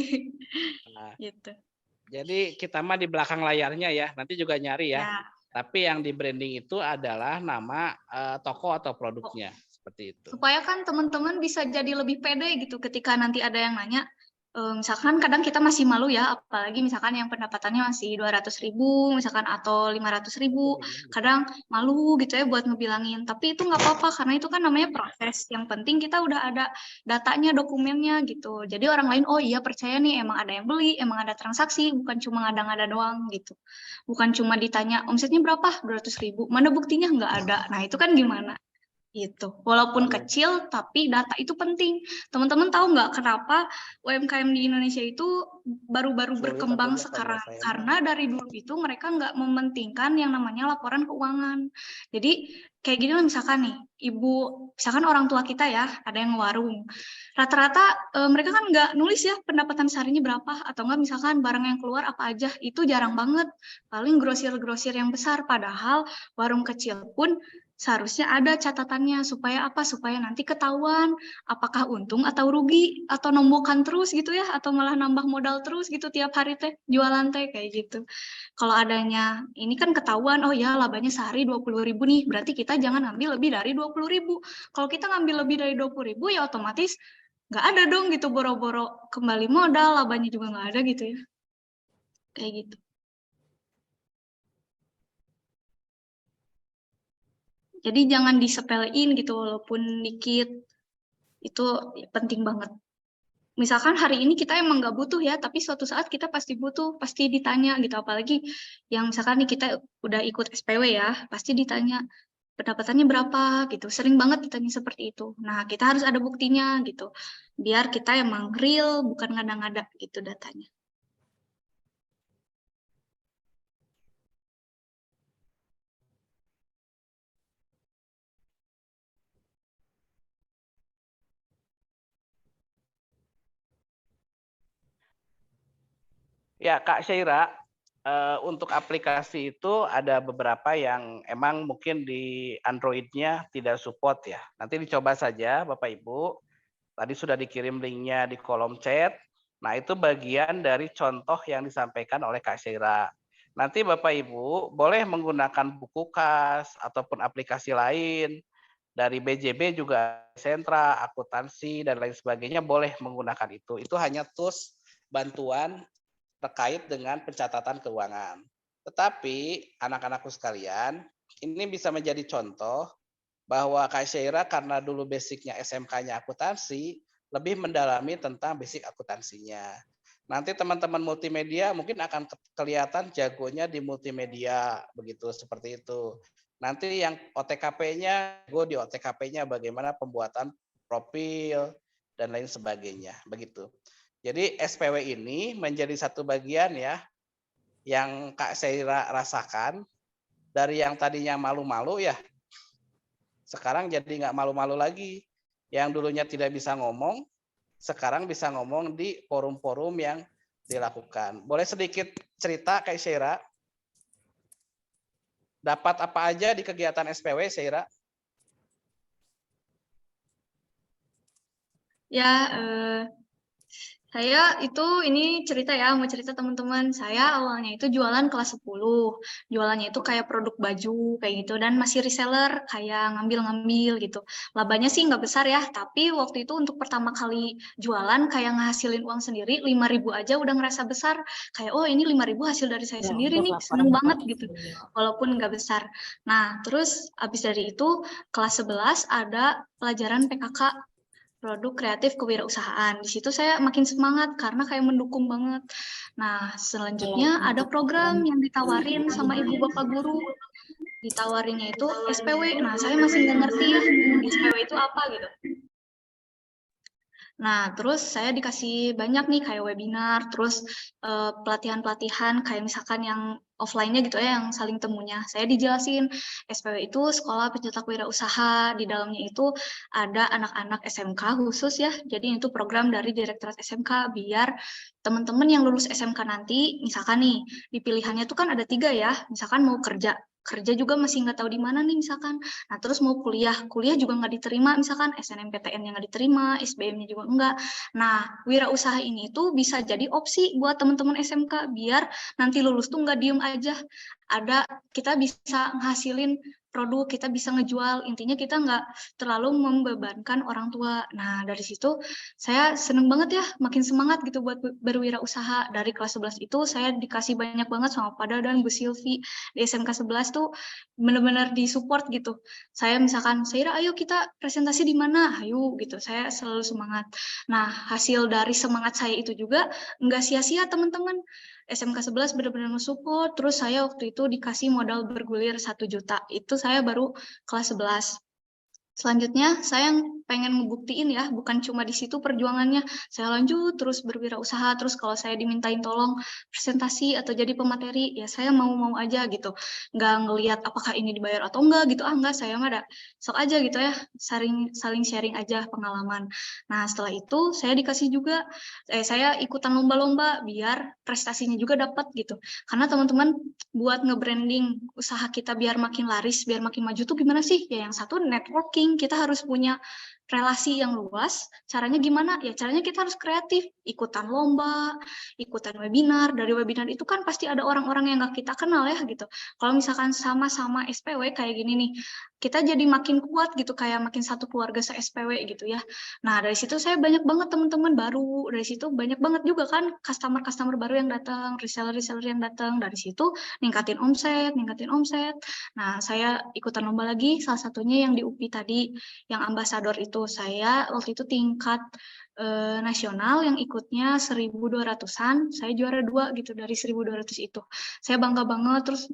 Nah, Gitu. jadi kita mah di belakang layarnya ya, nanti juga nyari ya. Ya. Tapi yang di branding itu adalah nama toko atau produknya, seperti itu. Supaya kan teman-teman bisa jadi lebih pede gitu ketika nanti ada yang nanya. Misalkan kadang kita masih malu ya, apalagi misalkan yang pendapatannya masih 200.000 misalkan atau 500.000, kadang malu gitu ya buat ngebilangin. Tapi itu nggak apa-apa karena itu kan namanya proses. Yang penting kita udah ada datanya, dokumennya gitu. Jadi orang lain, oh iya percaya nih emang ada yang beli, emang ada transaksi, bukan cuma ngada-ngada doang gitu. Bukan cuma ditanya omsetnya berapa, 200.000, mana buktinya nggak ada. Nah itu kan gimana? Gitu. Walaupun kecil, tapi data itu penting. Teman-teman tahu nggak kenapa UMKM di Indonesia itu baru-baru berkembang sekarang? Karena dari dulu itu mereka nggak mementingkan yang namanya laporan keuangan. Jadi kayak gini lah misalkan nih, misalkan orang tua kita ya, ada yang warung. Rata-rata mereka kan nggak nulis ya pendapatan seharinya berapa, atau nggak misalkan barang yang keluar apa aja, itu jarang banget. Paling grosir-grosir yang besar, padahal warung kecil pun seharusnya ada catatannya supaya apa? Supaya nanti ketahuan apakah untung atau rugi atau nombokan terus gitu ya atau malah nambah modal terus gitu tiap hari teh jualan teh kayak gitu. Kalau adanya ini kan ketahuan oh ya labanya sehari 20.000 nih berarti kita jangan ngambil lebih dari 20.000. Kalau kita ngambil lebih dari 20.000 ya otomatis nggak ada dong gitu boro-boro kembali modal labanya juga nggak ada gitu ya. Kayak gitu. Jadi jangan disepelein gitu walaupun dikit, itu penting banget. Misalkan hari ini kita emang nggak butuh ya, tapi suatu saat kita pasti butuh, pasti ditanya gitu. Apalagi yang misalkan nih kita udah ikut SPW ya, pasti ditanya pendapatannya berapa gitu. Sering banget ditanya seperti itu. Nah kita harus ada buktinya gitu, biar kita emang real, bukan ngada-ngada gitu datanya. Ya, Kak Syaira, untuk aplikasi itu ada beberapa yang emang mungkin di Android-nya tidak support ya. Nanti dicoba saja Bapak Ibu. Tadi sudah dikirim linknya di kolom chat. Nah, itu bagian dari contoh yang disampaikan oleh Kak Syaira. Nanti Bapak Ibu boleh menggunakan buku kas ataupun aplikasi lain dari BJB juga sentra, akuntansi dan lain sebagainya boleh menggunakan itu. Itu hanya tools bantuan terkait dengan pencatatan keuangan. Tetapi anak-anakku sekalian, ini bisa menjadi contoh bahwa Kak Syaira karena dulu basicnya SMK-nya akuntansi, lebih mendalami tentang basic akuntansinya. Nanti teman-teman multimedia mungkin akan kelihatan jagonya di multimedia, begitu seperti itu. Nanti yang OTKP-nya, gue di OTKP-nya bagaimana pembuatan profil dan lain sebagainya, begitu. Jadi SPW ini menjadi satu bagian ya yang Kak Syaira rasakan dari yang tadinya malu-malu ya, sekarang jadi nggak malu-malu lagi. Yang dulunya tidak bisa ngomong, sekarang bisa ngomong di forum-forum yang dilakukan. Boleh sedikit cerita Kak Syaira? Dapat apa aja di kegiatan SPW, Syaira? Ya, saya ini cerita ya, mau cerita teman-teman. Saya awalnya itu jualan kelas 10. Jualannya itu kayak produk baju, kayak gitu. Dan masih reseller, kayak ngambil-ngambil gitu. Labanya sih nggak besar ya, tapi waktu itu untuk pertama kali jualan, kayak ngehasilin uang sendiri, 5.000 aja udah ngerasa besar. Kayak, oh ini 5.000 hasil dari saya sendiri nih, seneng banget gitu. Walaupun nggak besar. Nah, terus abis dari itu, kelas 11 ada pelajaran PKK, produk kreatif kewirausahaan. Di situ saya makin semangat karena kayak mendukung banget. Nah, selanjutnya ada program yang ditawarin sama ibu bapak guru. Ditawarinnya itu SPW. Nah, saya masih nggak ngerti ya SPW itu apa gitu. Nah, terus saya dikasih banyak nih kayak webinar, terus pelatihan-pelatihan kayak misalkan yang offline-nya gitu ya, yang saling temunya. Saya dijelasin SPW itu Sekolah Pencetak Wirausaha, di dalamnya itu ada anak-anak SMK khusus ya. Jadi itu program dari Direktorat SMK biar teman-teman yang lulus SMK nanti, misalkan nih di pilihannya itu kan ada 3 ya, misalkan mau kerja juga masih nggak tahu di mana nih misalkan. Nah, terus mau kuliah juga nggak diterima, misalkan SNMPTN-nya nggak diterima, SBM-nya juga enggak. Nah, wirausaha ini tuh bisa jadi opsi buat teman-teman SMK, biar nanti lulus tuh nggak diem aja. Kita bisa ngasilin produk, kita bisa ngejual, intinya kita nggak terlalu membebankan orang tua. Nah, dari situ saya seneng banget ya, makin semangat gitu buat berwirausaha. Dari kelas 11 itu saya dikasih banyak banget sama Pada dan Bu Silvi. Di SMK 11 tuh benar-benar disupport gitu. Saya misalkan, Syaira ayo kita presentasi di mana? Ayo gitu, saya selalu semangat. Nah, hasil dari semangat saya itu juga nggak sia-sia teman-teman. SMK 11 benar-benar mensupport, terus saya waktu itu dikasih modal bergulir 1 juta. Itu saya baru kelas 11. Selanjutnya, saya pengen ngebuktiin ya, bukan cuma di situ perjuangannya. Saya lanjut terus berwirausaha, terus kalau saya dimintain tolong presentasi atau jadi pemateri, ya saya mau-mau aja gitu. Nggak ngelihat apakah ini dibayar atau enggak gitu. Enggak, saya mah ada sok aja gitu ya, saling sharing aja pengalaman. Nah, setelah itu saya dikasih juga, saya ikutan lomba-lomba biar prestasinya juga dapat gitu. Karena teman-teman buat nge-branding usaha kita biar makin laris, biar makin maju tuh gimana sih? Ya yang satu networking, kita harus punya relasi yang luas. Caranya gimana? Ya caranya kita harus kreatif, ikutan lomba, ikutan webinar. Dari webinar itu kan pasti ada orang-orang yang nggak kita kenal ya gitu. Kalau misalkan sama-sama SPW kayak gini nih, kita jadi makin kuat gitu, kayak makin satu keluarga se-SPW gitu ya. Nah, dari situ saya banyak banget teman-teman baru. Dari situ banyak banget juga kan customer-customer baru yang datang, reseller-reseller yang datang. Dari situ ningkatin omset. Nah, saya ikutan lomba lagi, salah satunya yang di UPI tadi, yang ambasador itu. Saya waktu itu tingkat nasional yang ikutnya 1.200-an, saya juara 2 gitu dari 1.200 itu. Saya bangga banget, terus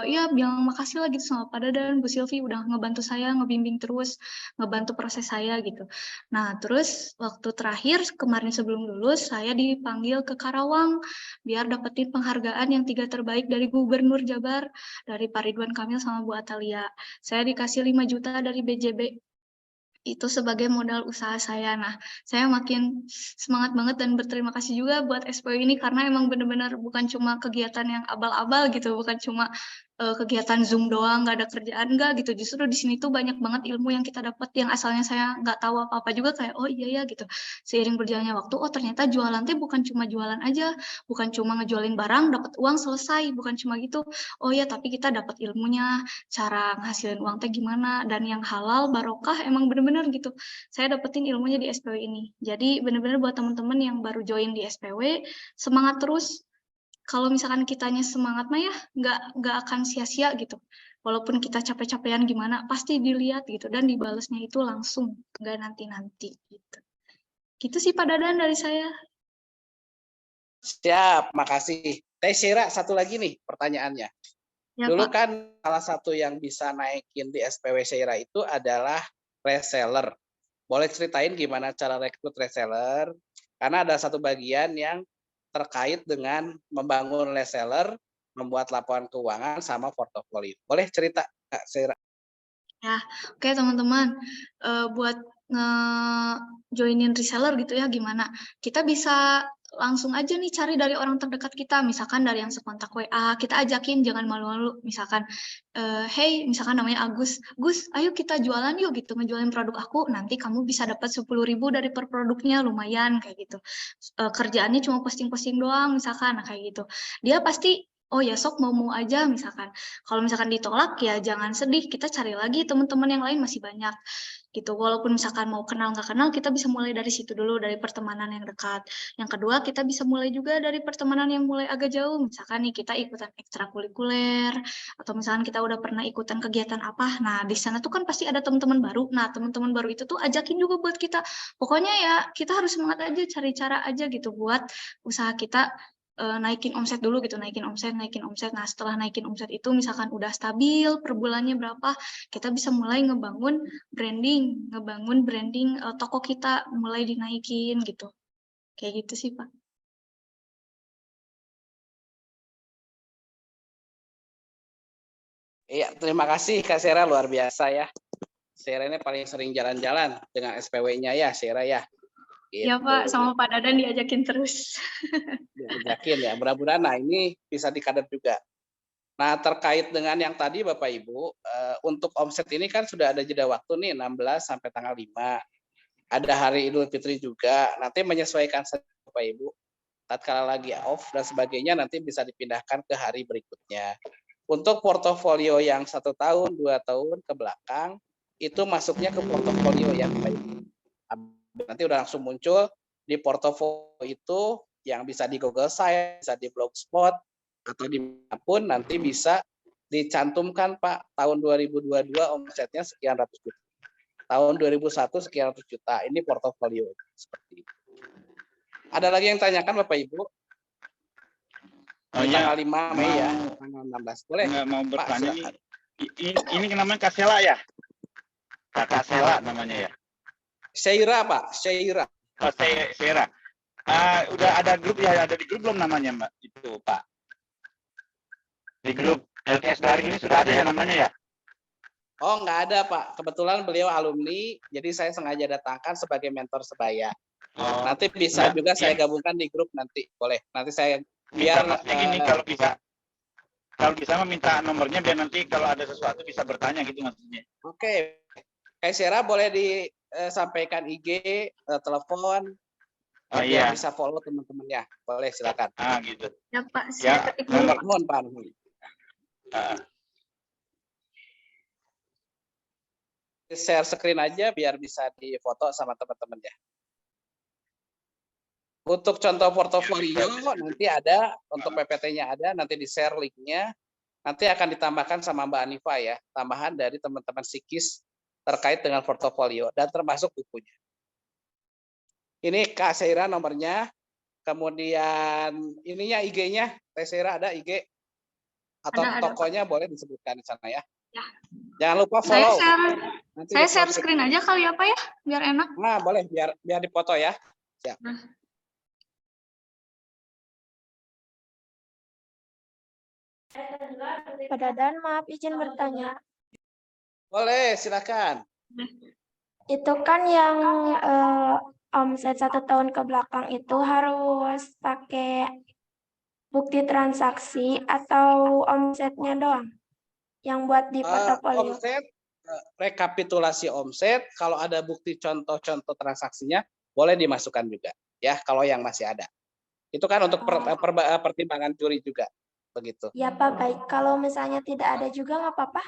ya bilang makasih lah gitu sama Pada dan Bu Silvi udah ngebantu saya, ngebimbing terus, ngebantu proses saya gitu. Nah, terus waktu terakhir kemarin sebelum lulus, saya dipanggil ke Karawang biar dapetin penghargaan yang 3 terbaik dari Gubernur Jabar, dari Pak Ridwan Kamil sama Bu Atalia. Saya dikasih 5 juta dari BJB. Itu sebagai modal usaha saya. Nah, saya makin semangat banget dan berterima kasih juga buat SPW ini karena emang benar-benar bukan cuma kegiatan yang abal-abal gitu, bukan cuma kegiatan Zoom doang, nggak ada kerjaan, nggak gitu. Justru di sini tuh banyak banget ilmu yang kita dapat yang asalnya saya nggak tahu apa-apa juga kayak, oh iya ya gitu. Seiring berjalannya waktu, oh ternyata jualan teh bukan cuma jualan aja, bukan cuma ngejualin barang, dapat uang selesai, bukan cuma gitu. Oh ya, tapi kita dapat ilmunya, cara ngasilin uang teh gimana, dan yang halal, barokah, emang bener-bener gitu. Saya dapetin ilmunya di SPW ini. Jadi bener-bener buat teman-teman yang baru join di SPW, semangat terus. Kalau misalkan kitanya semangat mah ya nggak akan sia-sia gitu. Walaupun kita capek-capekan gimana, pasti dilihat gitu dan dibalesnya itu langsung, nggak nanti-nanti gitu. Gitu sih Pak Dadan dari saya. Siap, makasih. Teh Syira, satu lagi nih pertanyaannya. Ya Dulu Pak. kan salah satu yang bisa naikin di SPW Syira itu adalah reseller. Boleh ceritain gimana cara rekrut reseller? Karena ada satu bagian yang terkait dengan membangun reseller, membuat laporan keuangan sama portofolio. Boleh cerita Kak Syira? Ya, oke teman-teman, buat nge-joinin reseller gitu ya gimana? Kita bisa langsung aja nih cari dari orang terdekat kita, misalkan dari yang sekontak WA, kita ajakin jangan malu-malu, misalkan, hey, misalkan namanya Agus, Gus, ayo kita jualan yuk gitu, ngejualin produk aku, nanti kamu bisa dapat 10.000 dari per produknya, lumayan kayak gitu. Kerjaannya cuma posting-posting doang, misalkan, nah, kayak gitu. Dia pasti oh ya sok mau aja misalkan. Kalau misalkan ditolak ya jangan sedih, kita cari lagi teman-teman yang lain masih banyak gitu. Walaupun misalkan mau kenal nggak kenal, kita bisa mulai dari situ dulu, dari pertemanan yang dekat. Yang kedua, kita bisa mulai juga dari pertemanan yang mulai agak jauh. Misalkan nih kita ikutan ekstrakurikuler, atau misalkan kita udah pernah ikutan kegiatan apa. Nah, di sana tuh kan pasti ada teman-teman baru. Nah, teman-teman baru itu tuh ajakin juga buat kita. Pokoknya ya kita harus semangat aja, cari cara aja gitu buat usaha kita naikin omset dulu gitu, naikin omset. Nah, setelah naikin omset itu misalkan udah stabil per bulannya berapa, kita bisa mulai ngebangun branding toko kita mulai dinaikin gitu. Kayak gitu sih, Pak. Iya, terima kasih Kak Syira, luar biasa ya. Syira ini paling sering jalan-jalan dengan SPW-nya ya, Syira ya. Gitu. Ya Pak, sama Pak Dadan diajakin terus. Diajakin ya, mudah-mudahan nah ini bisa dikader juga. Nah, terkait dengan yang tadi Bapak Ibu, untuk omset ini kan sudah ada jeda waktu nih 16 sampai tanggal 5. Ada hari Idul Fitri juga. Nanti menyesuaikan saja Bapak Ibu. Tatkala lagi off dan sebagainya nanti bisa dipindahkan ke hari berikutnya. Untuk portofolio yang 1 tahun, 2 tahun ke belakang itu masuknya ke portofolio yang baik. Nanti udah langsung muncul di portofolio itu yang bisa di Google Sites, bisa di Blogspot, atau dimanapun nanti bisa dicantumkan Pak, tahun 2022 omsetnya sekian ratus juta. Tahun 2001 sekian ratus juta. Ini portofolio seperti itu. Ada lagi yang tanyakan Bapak Ibu? Tanggal 5 Mei ya, tanggal 16. Boleh? Nggak mau bertanya Pak, ini namanya Kak Sela ya? Kak Sela namanya ya? Syira Pak, Syira. Oh, Sera. Udah ada grup ya, ada di grup belum namanya Mbak? Itu Pak. Di grup LKS Daring ini sudah ada ya namanya ya? Oh, nggak ada Pak. Kebetulan beliau alumni, jadi saya sengaja datangkan sebagai mentor sebaya. Oh, Nanti bisa enggak, juga ya. saya gabungkan di grup nanti, boleh. Nanti saya Biar biar gini kalau bisa meminta nomornya biar nanti kalau ada sesuatu bisa bertanya gitu maksudnya. Oke. Kayak Syira boleh disampaikan IG, telepon, biar bisa follow teman-temannya. Boleh, silakan. Gitu. Ya Pak, saya ketik dulu. Mohon Pak. Share screen aja biar bisa difoto sama teman-temannya. Untuk contoh portofolio nanti ada, untuk PPT-nya ada, nanti di-share link-nya. Nanti akan ditambahkan sama Mbak Anifa ya, tambahan dari teman-teman Psikis terkait dengan portofolio dan termasuk bukunya. Ini Kak Syira nomornya, kemudian ininya IG-nya, Teh Syira ada IG atau ada, tokonya boleh disebutkan di sana ya. Ya. Jangan lupa follow. Saya share screen aja kali apa ya, biar enak. Nah, boleh biar dipoto ya. Siap. Pak Dadan, maaf izin bertanya. Boleh, silakan. Itu kan yang omset 1 tahun ke belakang itu harus pakai bukti transaksi atau omsetnya doang? yang buat di portofolio. Omset, rekapitulasi omset, kalau ada bukti contoh-contoh transaksinya, boleh dimasukkan juga, ya, kalau yang masih ada. Itu kan untuk pertimbangan juri juga, begitu. Ya Pak, baik. Kalau misalnya tidak ada juga nggak apa-apa?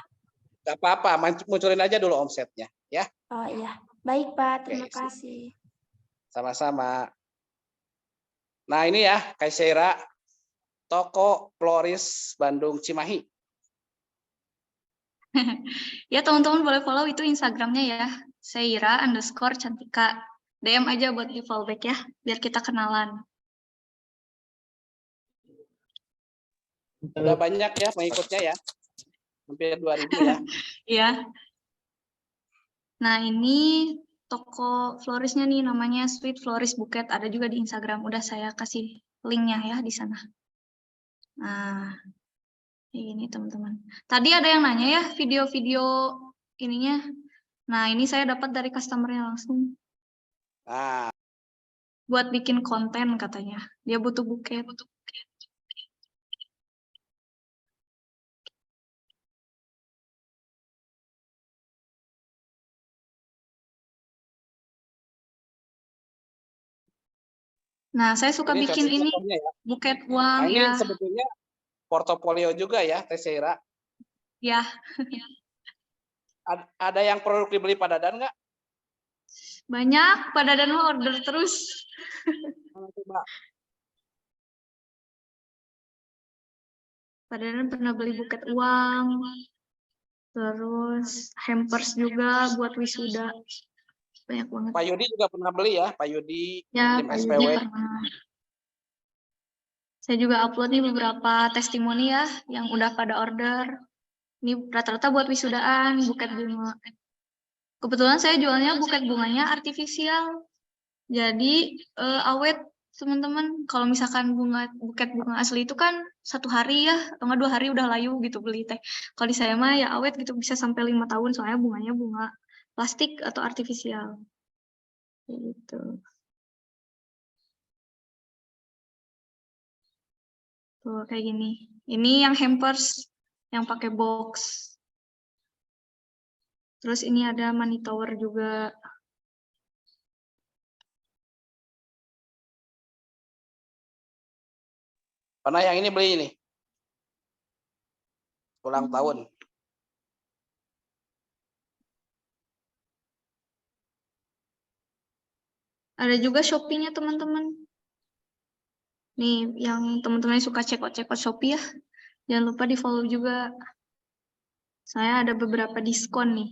Nggak apa-apa, munculin aja dulu omsetnya, ya. Oh iya, baik Pak, terima Oke, kasih. sama-sama. Nah ini ya, Kaisera, toko Floris Bandung Cimahi. Ya teman-teman boleh follow itu Instagramnya ya, Seira_Cantika. DM aja buat di fallback ya, biar kita kenalan. Udah banyak ya pengikutnya ya, hampir 2.000 ya. Ya. Nah ini toko florisnya nih, namanya Sweet Floris Bouquet, ada juga di Instagram. Udah saya kasih linknya ya di sana. Nah, ini teman-teman. Tadi ada yang nanya ya video-video ininya. Nah ini saya dapat dari customer-nya langsung. Nah, Buat bikin konten katanya. Dia butuh buket. Nah, saya suka ini bikin ini contohnya ya. buket uang Nah, ini ya. sebetulnya portofolio juga ya, Kaisera. Ya, Ada yang produk dibeli Pak Dadan nggak? banyak pada dan mau order terus. Coba. Pada dan pernah beli buket uang. Terus hampers juga buat wisuda. Banyak banget. Pak Yudi juga pernah beli ya, Pak Yudi, Ya, tim Pak SPW. Yudi pernah. Saya juga upload nih beberapa testimoni ya yang udah pada order. Ini rata-rata buat wisudaan, buket bunga. Kebetulan saya jualnya buket bunganya artifisial. Jadi awet teman-teman. Kalau misalkan buket bunga asli itu kan 1 hari ya, atau enggak 2 hari udah layu gitu beli teh. Kalau di saya mah ya awet gitu, bisa sampai 5 tahun soalnya bunganya bunga plastik atau artifisial. Gitu. Tuh kayak gini. Ini yang hampers yang pakai box. Terus ini ada money tower juga. Pernah yang ini beli ini. Ulang tahun. Ada juga Shopee-nya teman-teman. Nih, yang teman-teman suka cekot-cekot Shopee ya. Jangan lupa di-follow juga. Saya ada beberapa diskon nih.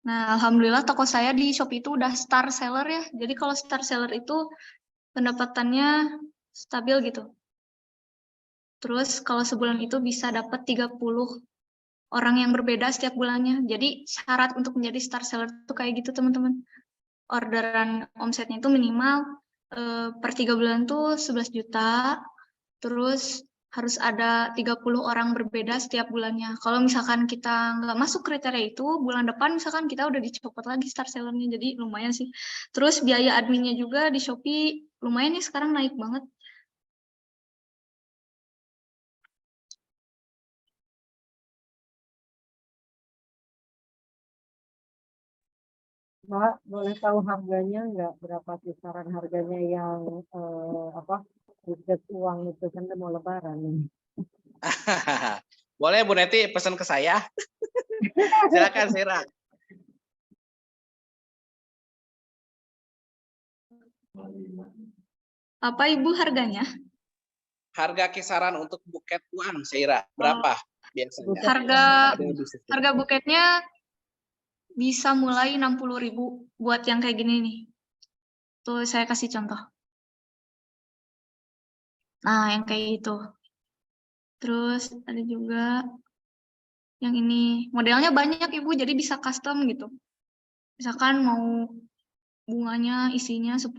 Nah, alhamdulillah toko saya di Shopee itu udah star seller ya. Jadi kalau star seller itu pendapatannya stabil gitu. Terus kalau sebulan itu bisa dapat 30 orang yang berbeda setiap bulannya. Jadi syarat untuk menjadi star seller itu kayak gitu teman-teman. Orderan omsetnya itu minimal per 3 bulan tuh 11 juta. Terus harus ada 30 orang berbeda setiap bulannya. Kalau misalkan kita nggak masuk kriteria itu, bulan depan misalkan kita udah dicopot lagi star sellernya, jadi lumayan sih. Terus biaya adminnya juga di Shopee lumayan nih sekarang naik banget. Mbak, boleh tahu harganya nggak? Berapa kisaran harganya yang buket uang itu kan udah mau lebaran nih. Boleh Bu Neti pesan ke saya? Silakan Sera. Apa Ibu harganya? Harga kisaran untuk buket uang Sera berapa biasanya? Harga buketnya bisa mulai 60.000 buat yang kayak gini nih. Tuh saya kasih contoh. Nah, yang kayak gitu. Terus ada juga yang ini. Modelnya banyak Ibu, jadi bisa custom gitu. Misalkan mau bunganya isinya 10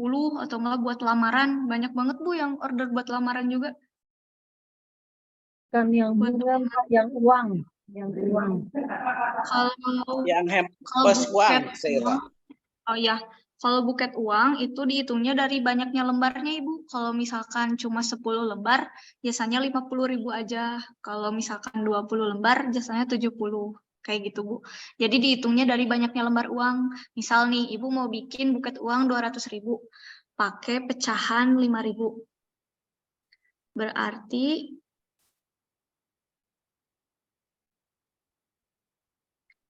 atau enggak buat lamaran. Banyak banget Bu yang order buat lamaran juga. Kan yang bunga, Mbak, yang uang. Yang uang. Kalau yang hampers uang Sera. Oh ya, Kalau buket uang itu dihitungnya dari banyaknya lembarnya, Ibu. Kalau misalkan cuma 10 lembar, jasanya 50.000 aja. Kalau misalkan 20 lembar, jasanya 70. Kayak gitu, Bu. Jadi dihitungnya dari banyaknya lembar uang. Misal nih, Ibu mau bikin buket uang 200.000, pakai pecahan 5.000. Berarti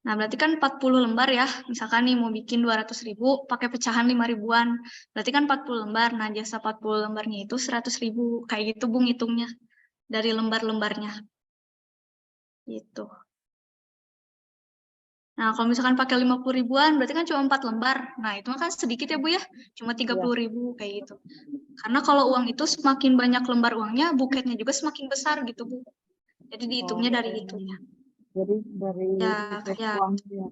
Nah, berarti kan 40 lembar ya. Misalkan nih mau bikin 200.000 pakai pecahan 5 ribuan. Berarti kan 40 lembar. Nah, jasa 40 lembarnya itu 100.000. Kayak gitu, Bu, ngitungnya. Dari lembar-lembarnya. Gitu. Nah, kalau misalkan pakai 50 ribuan, berarti kan cuma 4 lembar. Nah, itu kan sedikit ya, Bu ya. Cuma 30.000 kayak gitu. Karena kalau uang itu semakin banyak lembar uangnya, buketnya juga semakin besar gitu, Bu. Jadi dihitungnya dari itu ya. Jadi dari Ya, buket kayak uangnya.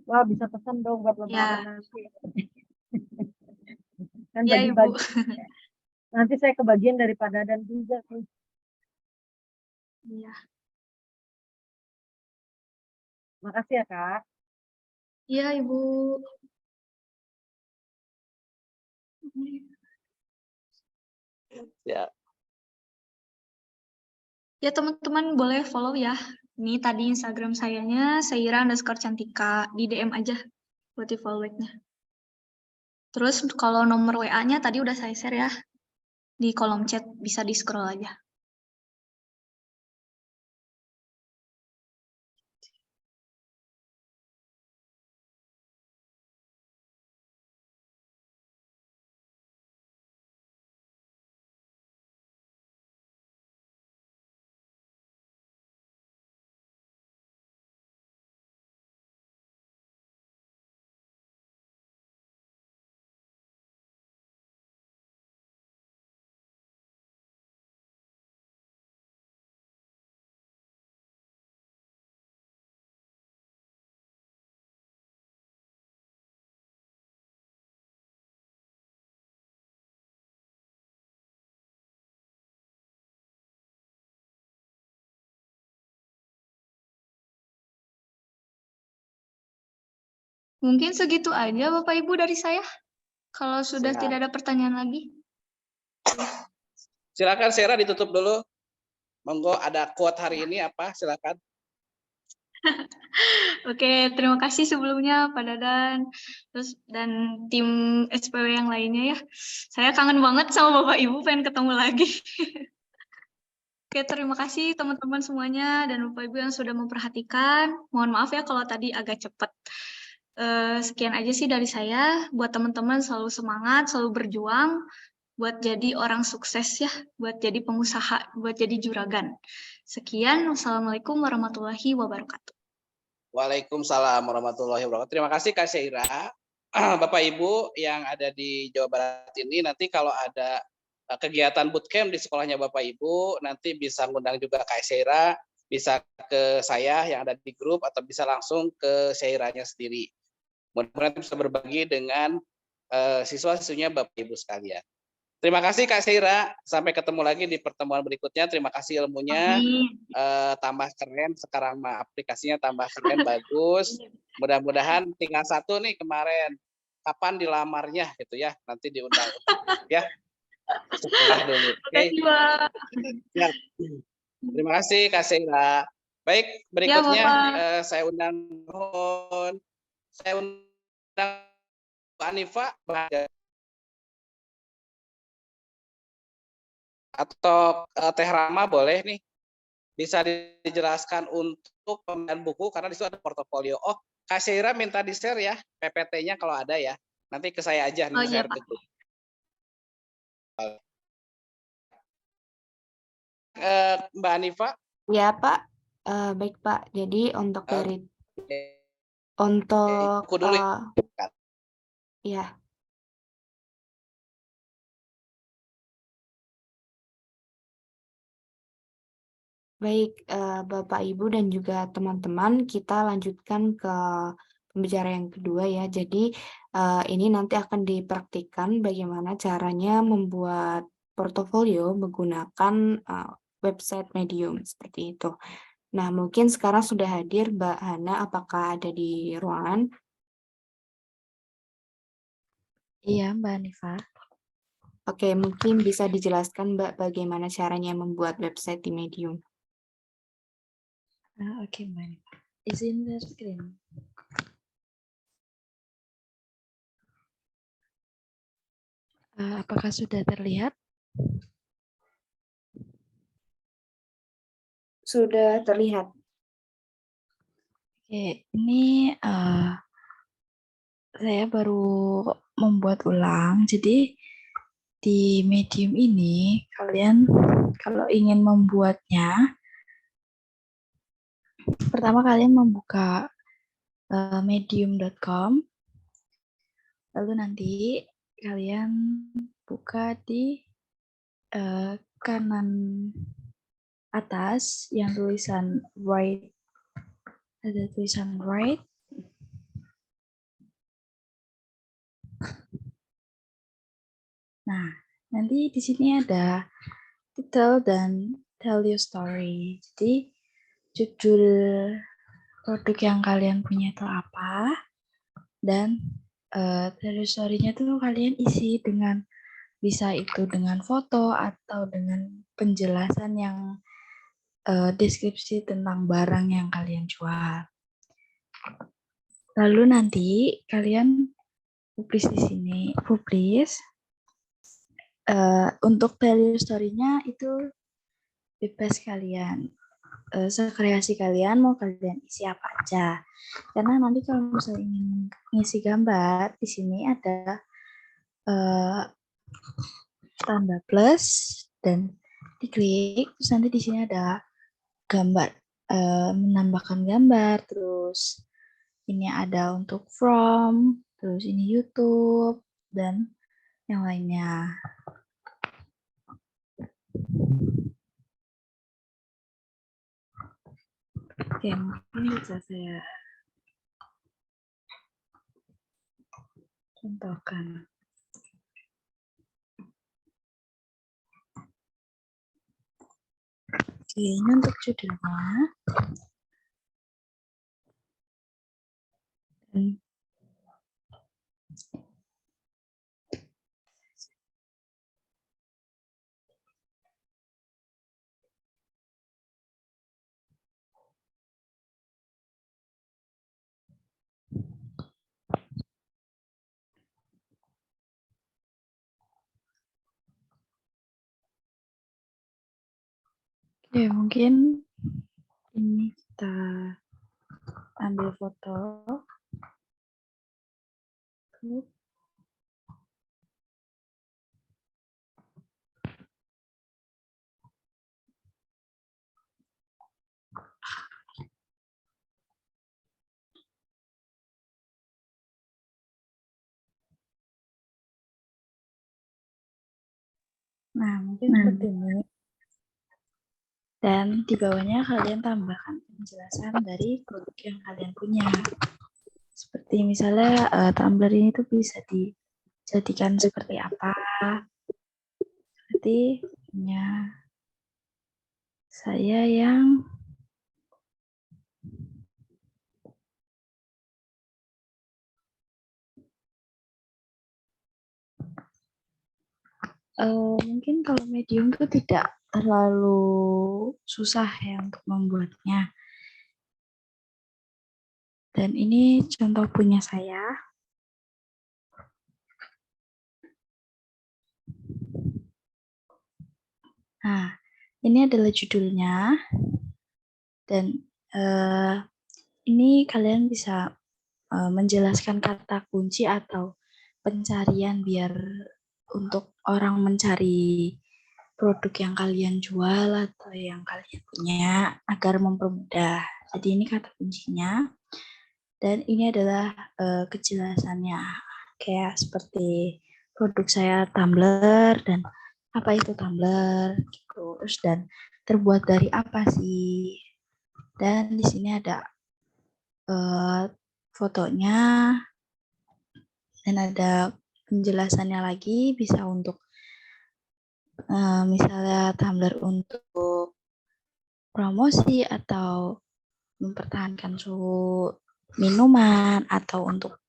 Wah, bisa pesan dong buat lebaran ya, nanti. Kan ya, Ibu. bagi-bagi. Nanti saya kebagian daripada dan juga nih. Iya. Makasih ya, Kak. Iya, Ibu. Ya. Ya, teman-teman boleh follow ya. Ini tadi Instagram sayanya, Saira_Cantika. Di DM aja buat di follow back-nya. Terus kalau nomor WA-nya tadi udah saya share ya. Di kolom chat, bisa di-scroll aja. Mungkin segitu aja Bapak Ibu dari saya. Kalau sudah Siap. tidak ada pertanyaan lagi. Silakan Sarah ditutup dulu. Monggo, ada quote hari ini apa? Silakan. Oke, terima kasih sebelumnya Pak Dadan, terus dan tim SPW yang lainnya ya. Saya kangen banget sama Bapak Ibu, pengen ketemu lagi. Oke, terima kasih teman-teman semuanya dan Bapak Ibu yang sudah memperhatikan. Mohon maaf ya kalau tadi agak cepat. Sekian aja sih dari saya. Buat teman-teman selalu semangat, selalu berjuang buat jadi orang sukses ya, buat jadi pengusaha, buat jadi juragan. Sekian, wassalamualaikum warahmatullahi wabarakatuh. Waalaikumsalam warahmatullahi wabarakatuh. Terima kasih Kak Syaira. Bapak Ibu yang ada di Jawa Barat ini, nanti kalau ada kegiatan bootcamp di sekolahnya Bapak Ibu, nanti bisa ngundang juga Kak Syaira, bisa ke saya yang ada di grup, atau bisa langsung ke Syairanya sendiri. Mudah-mudahan bisa berbagi dengan siswa-siswinya Bapak Ibu sekalian. Terima kasih Kak Syaira. Sampai ketemu lagi di pertemuan berikutnya. Terima kasih ilmunya. Tambah keren sekarang mah aplikasinya tambah keren bagus. Mudah-mudahan tinggal satu nih kemarin. Kapan dilamarnya gitu ya. Nanti diundang ya. Sekolah dulu. Oke. Ya. Terima kasih Kak Syaira. Baik, berikutnya saya undang Bu Anifa atau Teh Rama boleh nih, bisa dijelaskan untuk pembelian buku karena di situ ada portofolio. Oh, Kak Syaira minta di-share ya PPT-nya kalau ada ya. Nanti ke saya aja nih share ke grup. Mbak Anifa. Ya Pak, baik Pak. Jadi untuk dari untuk buku dulu ya. Baik, Bapak, Ibu, dan juga teman-teman, kita lanjutkan ke pembicaraan yang kedua ya. Jadi, ini nanti akan dipraktikkan bagaimana caranya membuat portofolio menggunakan website Medium, seperti itu. Nah, mungkin sekarang sudah hadir Mbak Hana, apakah ada di ruangan? Iya, Mbak Nifa. Oke, mungkin bisa dijelaskan Mbak bagaimana caranya membuat website di Medium. Oke, Mbak Nifa. Izin share screen. Apakah sudah terlihat? Sudah terlihat. Oke, ini saya baru membuat ulang. Jadi di Medium ini kalian kalau ingin membuatnya, pertama kalian membuka medium.com, lalu nanti kalian buka di kanan atas yang tulisan write, ada tulisan write. Nah, nanti di sini ada title dan tell your story. Jadi judul produk yang kalian punya itu apa, dan tell your story-nya tuh kalian isi dengan, bisa itu dengan foto atau dengan penjelasan yang deskripsi tentang barang yang kalian jual. Lalu nanti kalian publish di sini, publish. Untuk value story-nya itu bebas kalian, sekreasi kalian, mau kalian isi apa aja. Karena nanti kalau misalnya ingin ngisi gambar, di sini ada tanda plus dan diklik, terus nanti di sini ada gambar, menambahkan gambar, terus ini ada untuk from, terus ini YouTube dan yang lainnya. Oke, mungkin bisa saya contohkan. Oke, ini untuk judulnya. Oke, mungkin ini kita ambil foto. Nah, mungkin seperti ini. Dan di bawahnya kalian tambahkan penjelasan dari produk yang kalian punya. Seperti misalnya tumbler ini tuh bisa dijadikan seperti apa. Seperti punya saya yang mungkin kalau medium tuh tidak terlalu susah ya untuk membuatnya. Dan ini contoh punya saya. Nah, ini adalah judulnya. Dan ini kalian bisa menjelaskan kata kunci atau pencarian biar untuk orang mencari produk yang kalian jual atau yang kalian punya agar mempermudah. Jadi ini kata kuncinya. Dan ini adalah kejelasannya, kayak seperti produk saya tumbler dan apa itu tumbler gitu. Terus dan terbuat dari apa sih? Dan di sini ada fotonya dan ada penjelasannya lagi, bisa untuk misalnya tumbler untuk promosi atau mempertahankan suhu minuman atau untuk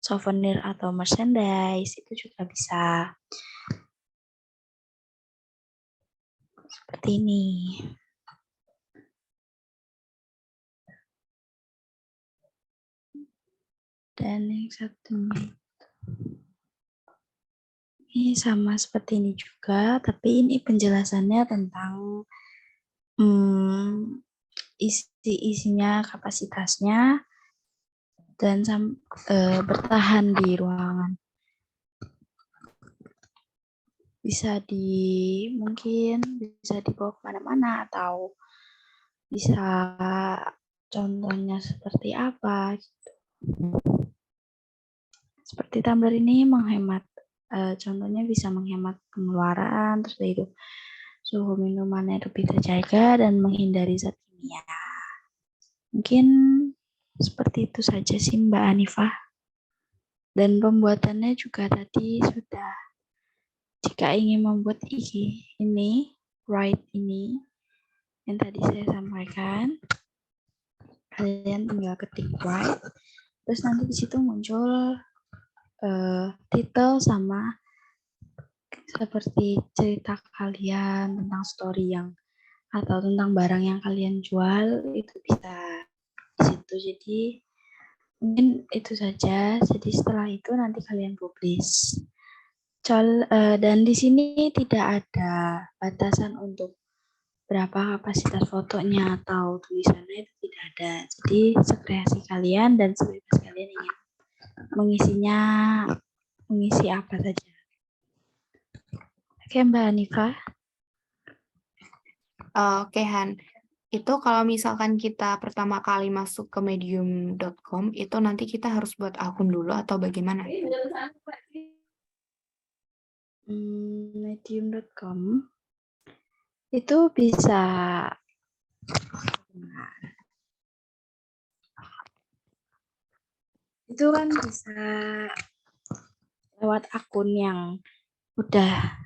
souvenir atau merchandise itu juga bisa. Seperti ini. Dan yang satunya ini sama seperti ini juga, tapi ini penjelasannya tentang isi-isinya, kapasitasnya, dan bertahan di ruangan. Mungkin bisa dibawa kemana-mana, atau bisa contohnya seperti apa. Gitu. Seperti tumbler ini menghemat, contohnya bisa menghemat pengeluaran, terus hidup suhu minumannya lebih terjaga, dan menghindari zat kimia. Mungkin seperti itu saja sih Mbak Hanifah. Dan pembuatannya juga tadi sudah, jika ingin membuat ini, write ini, yang tadi saya sampaikan, kalian tinggal ketik write, terus nanti di situ muncul titel sama seperti cerita kalian tentang story atau tentang barang yang kalian jual, itu bisa di situ. Jadi mungkin itu saja. Jadi setelah itu nanti kalian publish. Dan di sini tidak ada batasan untuk berapa kapasitas fotonya atau tulisannya, itu tidak ada. Jadi sekreasi kalian dan sebebas kalian ingin mengisi apa saja. Oke Mbak Hanifah. Oke Han, itu kalau misalkan kita pertama kali masuk ke medium.com, itu nanti kita harus buat akun dulu atau bagaimana? Medium.com itu bisa bisa lewat akun yang udah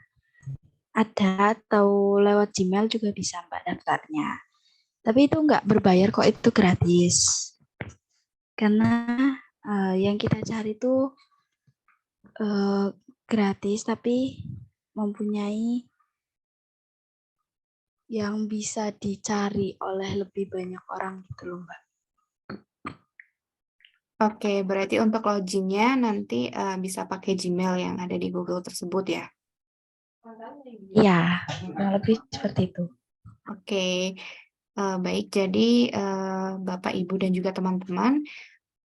ada, atau lewat Gmail juga bisa Mbak daftarnya. Tapi itu nggak berbayar kok, itu gratis. Karena yang kita cari itu gratis, tapi mempunyai yang bisa dicari oleh lebih banyak orang gitu loh Mbak. Oke, berarti untuk login-nya nanti bisa pakai Gmail yang ada di Google tersebut ya? Iya, kurang lebih seperti itu. Oke, baik. Jadi Bapak, Ibu, dan juga teman-teman,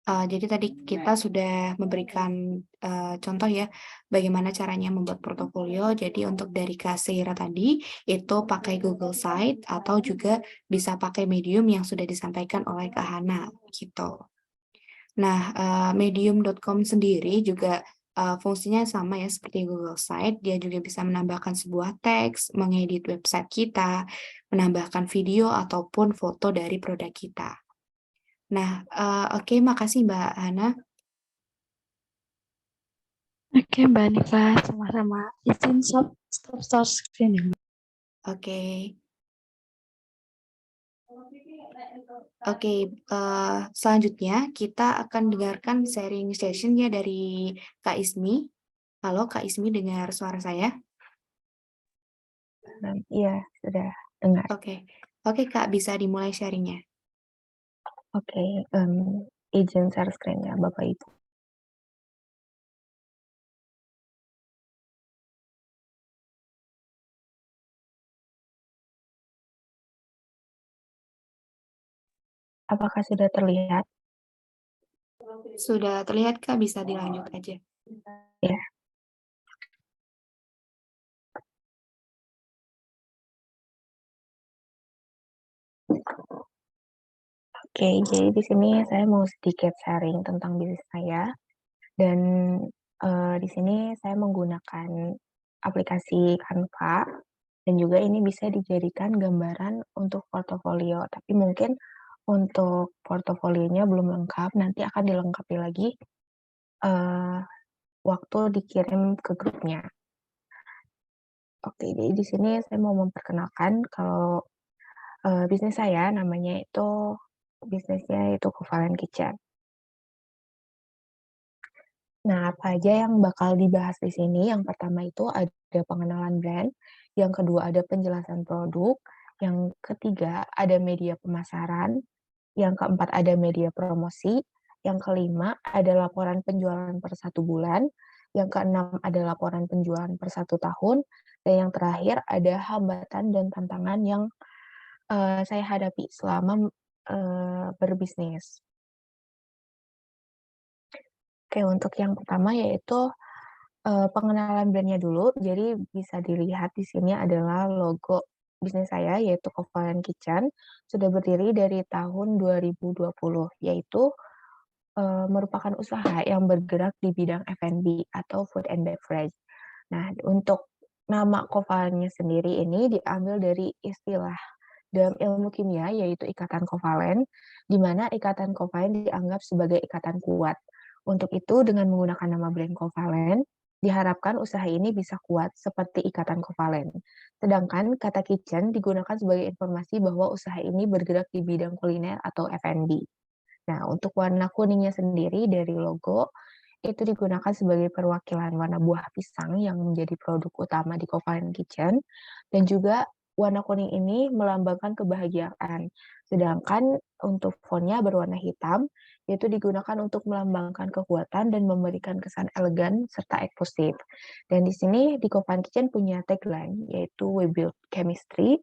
jadi tadi kita sudah memberikan contoh ya, bagaimana caranya membuat portofolio. Jadi untuk dari Kak Seira tadi, itu pakai Google Site atau juga bisa pakai Medium yang sudah disampaikan oleh Kak Hana, gitu. Nah, medium.com sendiri juga fungsinya sama ya seperti Google Site. Dia juga bisa menambahkan sebuah teks, mengedit website kita, menambahkan video ataupun foto dari produk kita. Nah, oke, makasih Mbak Hana. Oke Mbak Hanifah, sama-sama. Izin stop screen ya Mbak. Oke. Oke, selanjutnya kita akan dengarkan sharing session ya dari Kak Ismi. Halo Kak Ismi, dengar suara saya? Iya, sudah dengar. Oke, Kak, bisa dimulai sharingnya. Oke, izin share screen ya Bapak Ibu. Apakah sudah terlihat? Sudah terlihat Kak, bisa dilanjut aja. Ya. Oke, jadi di sini saya mau sedikit sharing tentang bisnis saya, dan di sini saya menggunakan aplikasi Canva, dan juga ini bisa dijadikan gambaran untuk portofolio. Tapi mungkin untuk portofolionya belum lengkap, nanti akan dilengkapi lagi waktu dikirim ke grupnya. Oke, jadi di sini saya mau memperkenalkan kalau bisnis saya namanya itu, bisnisnya itu Covalent Kitchen. Nah, apa aja yang bakal dibahas di sini? Yang pertama itu ada pengenalan brand, yang kedua ada penjelasan produk, yang ketiga ada media pemasaran, yang keempat ada media promosi, yang kelima ada laporan penjualan per 1 bulan, yang keenam ada laporan penjualan per 1 tahun, dan yang terakhir ada hambatan dan tantangan yang saya hadapi selama berbisnis. Oke, untuk yang pertama yaitu pengenalan brand-nya dulu. Jadi bisa dilihat di sini adalah logo bisnis saya, yaitu Covalent Kitchen. Sudah berdiri dari tahun 2020, yaitu merupakan usaha yang bergerak di bidang F&B atau food and beverage. Nah, untuk nama Covalent-nya sendiri ini diambil dari istilah dalam ilmu kimia, yaitu ikatan kovalen, di mana ikatan kovalen dianggap sebagai ikatan kuat. Untuk itu, dengan menggunakan nama brand Covalent, diharapkan usaha ini bisa kuat seperti ikatan kovalen. Sedangkan kata kitchen digunakan sebagai informasi bahwa usaha ini bergerak di bidang kuliner atau F&B. Nah, untuk warna kuningnya sendiri dari logo, itu digunakan sebagai perwakilan warna buah pisang yang menjadi produk utama di Covalent Kitchen, dan juga warna kuning ini melambangkan kebahagiaan. Sedangkan untuk fontnya berwarna hitam, yaitu digunakan untuk melambangkan kekuatan dan memberikan kesan elegan serta eksklusif. Dan di sini di Covalent Kitchen punya tagline, yaitu We Build Chemistry.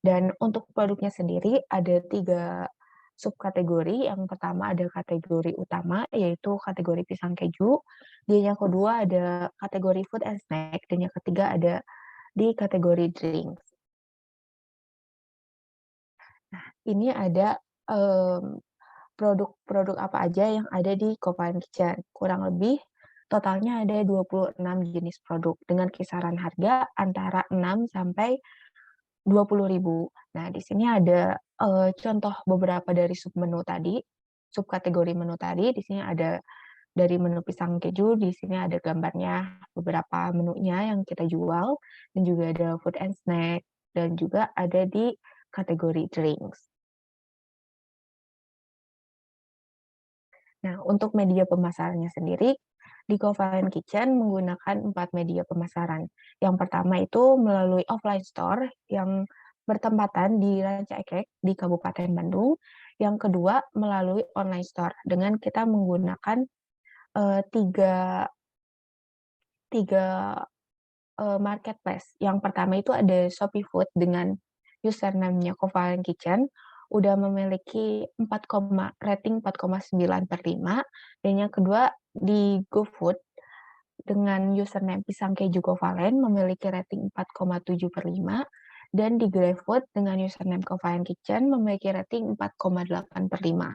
Dan untuk produknya sendiri ada 3 subkategori. Yang pertama ada kategori utama, yaitu kategori pisang keju. Dan yang kedua ada kategori food and snack. Dan yang ketiga ada di kategori drinks. Nah, ini ada produk-produk apa aja yang ada di Covalent Kitchen. Kurang lebih totalnya ada 26 jenis produk dengan kisaran harga antara 6 sampai 20.000. Nah, di sini ada contoh beberapa dari submenu tadi, subkategori menu tadi. Di sini ada dari menu pisang keju, di sini ada gambarnya beberapa menunya yang kita jual, dan juga ada food and snack, dan juga ada di kategori drinks. Nah, untuk media pemasarannya sendiri, di Covalent Kitchen menggunakan 4 media pemasaran. Yang pertama itu melalui offline store yang bertempatan di Ranca Ekek di Kabupaten Bandung. Yang kedua melalui online store dengan kita menggunakan tiga marketplace. Yang pertama itu ada Shopee Food dengan username-nya Covalent Kitchen, udah memiliki rating 4,9/5, dan yang kedua di GoFood dengan username pisang keju Covalent memiliki rating 4,7/5, dan di GrabFood dengan username Covalent Kitchen memiliki rating 4,8/5.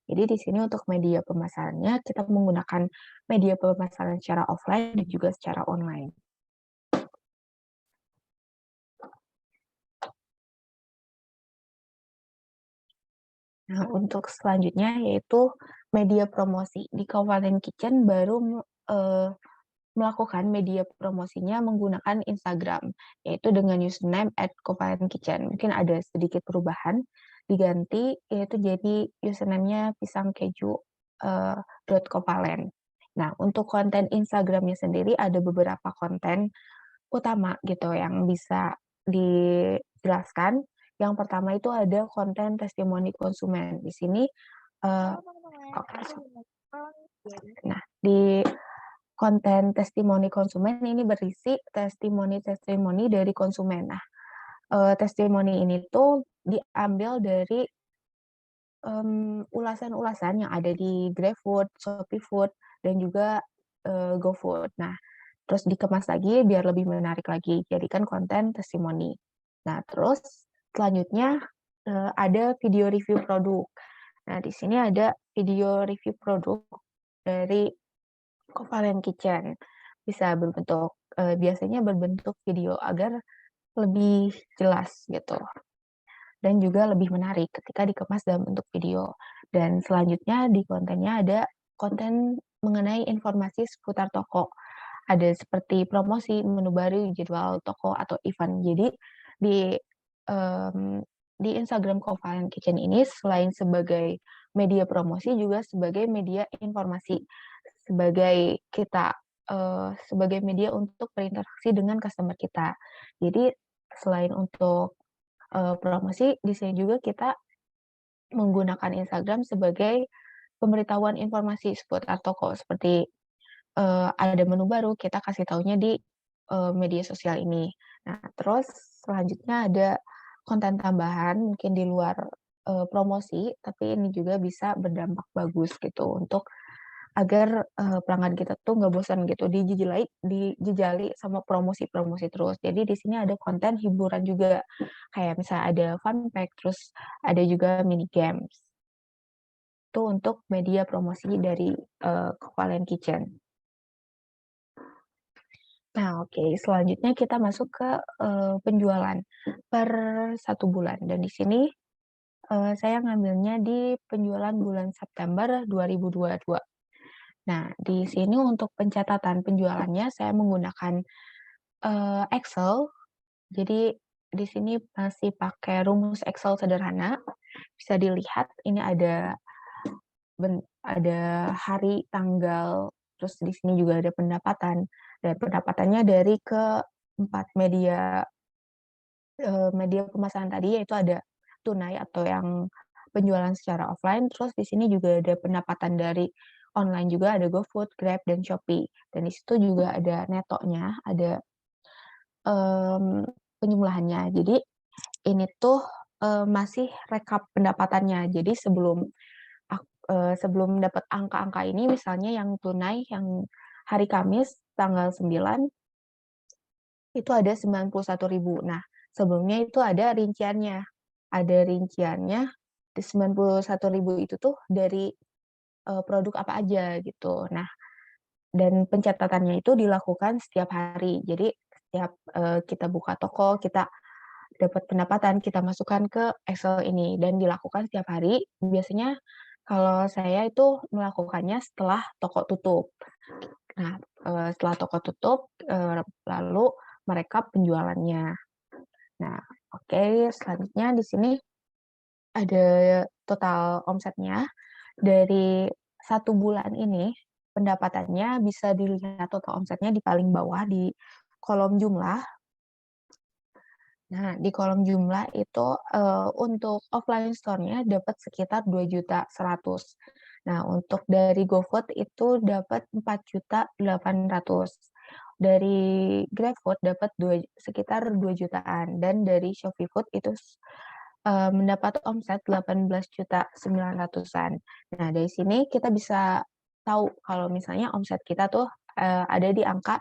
Jadi di sini untuk media pemasarannya kita menggunakan media pemasaran secara offline dan juga secara online. Nah, untuk selanjutnya yaitu media promosi. Di Covalent Kitchen baru melakukan media promosinya menggunakan Instagram, yaitu dengan username @covalent-kitchen. Mungkin ada sedikit perubahan, diganti yaitu jadi username-nya pisangkeju.covalent. Nah, untuk konten Instagram-nya sendiri ada beberapa konten utama gitu yang bisa dijelaskan. Yang pertama itu ada konten testimoni konsumen. Di sini, nah, di konten testimoni konsumen ini berisi testimoni-testimoni dari konsumen. Nah, testimoni ini tuh diambil dari ulasan-ulasan yang ada di GrabFood, Shopee Food, dan juga GoFood. Nah, terus dikemas lagi biar lebih menarik lagi, jadikan konten testimoni. Nah, terus selanjutnya ada video review produk. Nah, di sini ada video review produk dari Covalent Kitchen. Bisa biasanya berbentuk video agar lebih jelas gitu. Dan juga lebih menarik ketika dikemas dalam bentuk video. Dan selanjutnya di kontennya ada konten mengenai informasi seputar toko. Ada seperti promosi, menu baru, jadwal toko, atau event. Jadi di Instagram Covalent Kitchen ini selain sebagai media promosi juga sebagai media informasi. sebagai kita sebagai media untuk berinteraksi dengan customer kita. Jadi selain untuk promosi, di sini juga kita menggunakan Instagram sebagai pemberitahuan informasi seputar toko, seperti ada menu baru, kita kasih taunya di media sosial ini. Nah, terus selanjutnya ada konten tambahan, mungkin di luar promosi, tapi ini juga bisa berdampak bagus gitu untuk agar pelanggan kita tuh nggak bosan gitu dijejali sama promosi-promosi terus. Jadi di sini ada konten hiburan juga, kayak misalnya ada fun fact, terus ada juga mini games. Itu untuk media promosi dari Kevalian Kitchen. Nah, oke, selanjutnya kita masuk ke penjualan per 1 bulan, dan di sini saya ngambilnya di penjualan bulan September 2022. Nah, di sini untuk pencatatan penjualannya saya menggunakan Excel. Jadi di sini masih pakai rumus Excel sederhana. Bisa dilihat ini ada hari, tanggal, terus di sini juga ada pendapatan. Dan pendapatannya dari keempat media pemasaran tadi, yaitu ada tunai atau yang penjualan secara offline, terus di sini juga ada pendapatan dari online juga, ada GoFood, Grab, dan Shopee. Dan di situ juga ada netonya, ada penjumlahannya. Jadi ini tuh masih rekap pendapatannya. Jadi sebelum dapat angka-angka ini, misalnya yang tunai yang hari Kamis tanggal 9 itu ada 91.000. Nah, sebelumnya itu ada rinciannya. Ada rinciannya di 91.000 itu tuh dari produk apa aja gitu. Nah, dan pencatatannya itu dilakukan setiap hari. Jadi setiap kita buka toko, kita dapat pendapatan, kita masukkan ke Excel ini dan dilakukan setiap hari. Biasanya kalau saya itu melakukannya setelah toko tutup. Nah, setelah toko tutup, lalu merekap penjualannya. Nah, oke, selanjutnya di sini ada total omsetnya. Dari 1 bulan ini, pendapatannya bisa dilihat total omsetnya di paling bawah di kolom jumlah. Nah, di kolom jumlah itu untuk offline store-nya dapat sekitar 2.100.000. Nah, untuk dari GoFood itu dapat 4.800.000. Dari GrabFood dapat sekitar 2 jutaan, dan dari ShopeeFood itu mendapat omset 18.900.000-an. Nah, dari sini kita bisa tahu kalau misalnya omset kita tuh ada di angka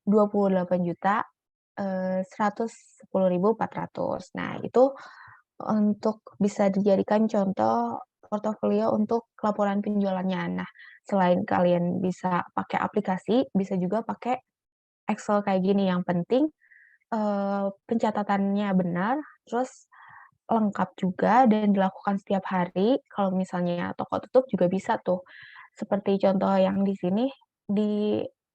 28.110.400. Nah, itu untuk bisa dijadikan contoh portofolio untuk laporan penjualannya. Nah, selain kalian bisa pakai aplikasi, bisa juga pakai Excel kayak gini. Yang penting pencatatannya benar, terus lengkap juga dan dilakukan setiap hari. Kalau misalnya toko tutup juga bisa tuh. Seperti contoh yang di sini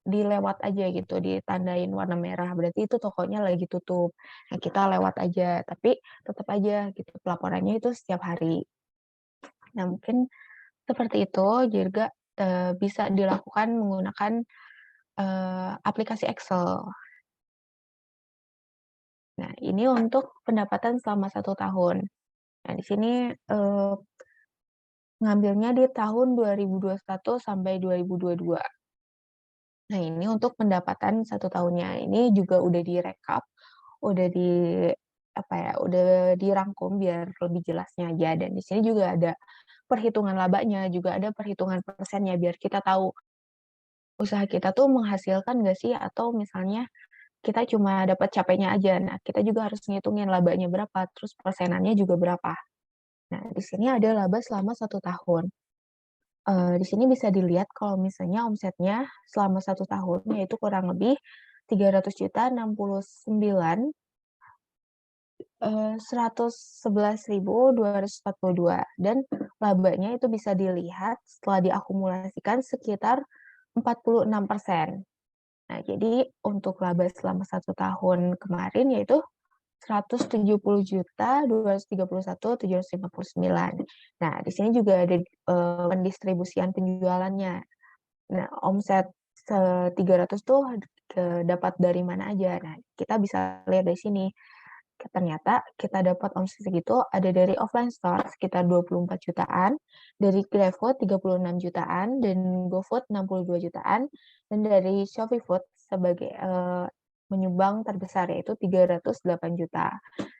dilewat aja gitu, ditandain warna merah, berarti itu tokonya lagi tutup. Nah, kita lewat aja, tapi tetap aja gitu pelaporannya itu setiap hari. Nah, mungkin seperti itu juga bisa dilakukan menggunakan aplikasi Excel. Nah, ini untuk pendapatan selama 1 tahun. Nah, di sini ngambilnya di tahun 2021 sampai 2022. Nah, ini untuk pendapatan 1 tahunnya. Ini juga udah direkap, udah udah dirangkum biar lebih jelasnya aja. Dan di sini juga ada perhitungan labanya, juga ada perhitungan persennya, biar kita tahu usaha kita tuh menghasilkan nggak sih, atau misalnya kita cuma dapat capeknya aja. Nah, kita juga harus ngitungin labanya berapa, terus persenannya juga berapa. Nah, di sini ada laba selama 1 tahun. Di sini bisa dilihat kalau misalnya omsetnya selama 1 tahun, yaitu kurang lebih 300.069.111.242, dan labanya itu bisa dilihat setelah diakumulasikan sekitar 46%. Nah, jadi untuk laba selama 1 tahun kemarin yaitu 170.231.759. Nah, di sini juga ada pendistribusian penjualannya. Nah, omset 300 tuh dapat dari mana aja. Nah, kita bisa lihat dari sini. Ternyata kita dapat omset segitu ada dari offline store sekitar 24 jutaan, dari GrabFood 36 jutaan, dan GoFood 62 jutaan, dan dari Shopee Food sebagai menyumbang terbesar yaitu 308 juta.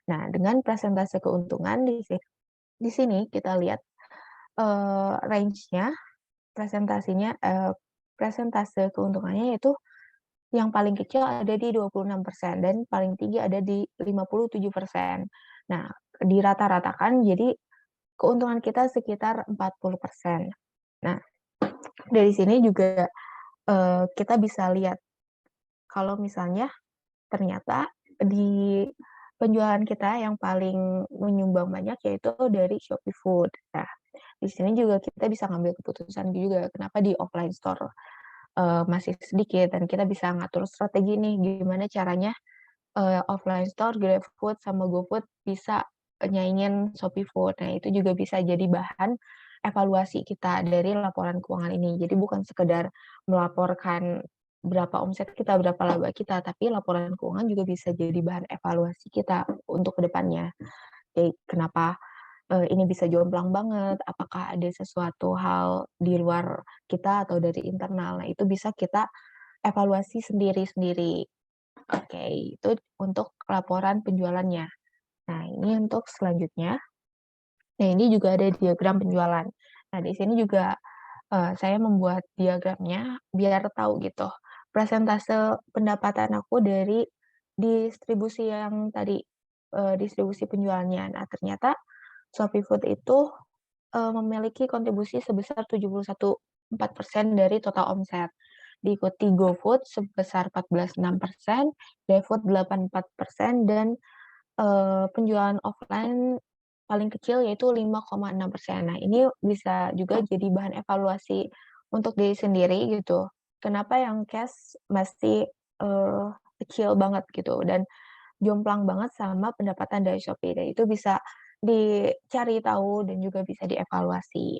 Nah, dengan persentase keuntungan di sini kita lihat range-nya, persentase keuntungannya yaitu yang paling kecil ada di 26% dan paling tinggi ada di 57%. Nah, dirata-ratakan jadi keuntungan kita sekitar 40%. Nah, dari sini juga kita bisa lihat kalau misalnya ternyata di penjualan kita yang paling menyumbang banyak yaitu dari Shopee Food. Nah, di sini juga kita bisa ngambil keputusan juga kenapa di offline store masih sedikit dan kita bisa ngatur strategi nih gimana caranya offline store, GrabFood sama GoFood bisa nyaingin Shopee Food. Nah, itu juga bisa jadi bahan evaluasi kita dari laporan keuangan ini. Jadi bukan sekedar melaporkan berapa omset kita, berapa laba kita, tapi laporan keuangan juga bisa jadi bahan evaluasi kita untuk kedepannya. Jadi kenapa ini bisa jomplang banget, apakah ada sesuatu hal di luar kita atau dari internal. Nah, itu bisa kita evaluasi sendiri-sendiri. Oke, itu untuk laporan penjualannya. Nah, ini untuk selanjutnya. Nah, ini juga ada diagram penjualan. Nah, di sini juga saya membuat diagramnya biar tahu gitu persentase pendapatan aku dari distribusi yang tadi, distribusi penjualannya. Nah, ternyata Shopee Food itu memiliki kontribusi sebesar 71,4% dari total omset. Diikuti GoFood sebesar 14,6%, GrabFood 84%, dan penjualan offline paling kecil yaitu 5,6%. Nah, ini bisa juga jadi bahan evaluasi untuk diri sendiri gitu. Kenapa yang cash masih kecil banget gitu dan jomplang banget sama pendapatan dari Shopee. Dan itu bisa dicari tahu dan juga bisa dievaluasi.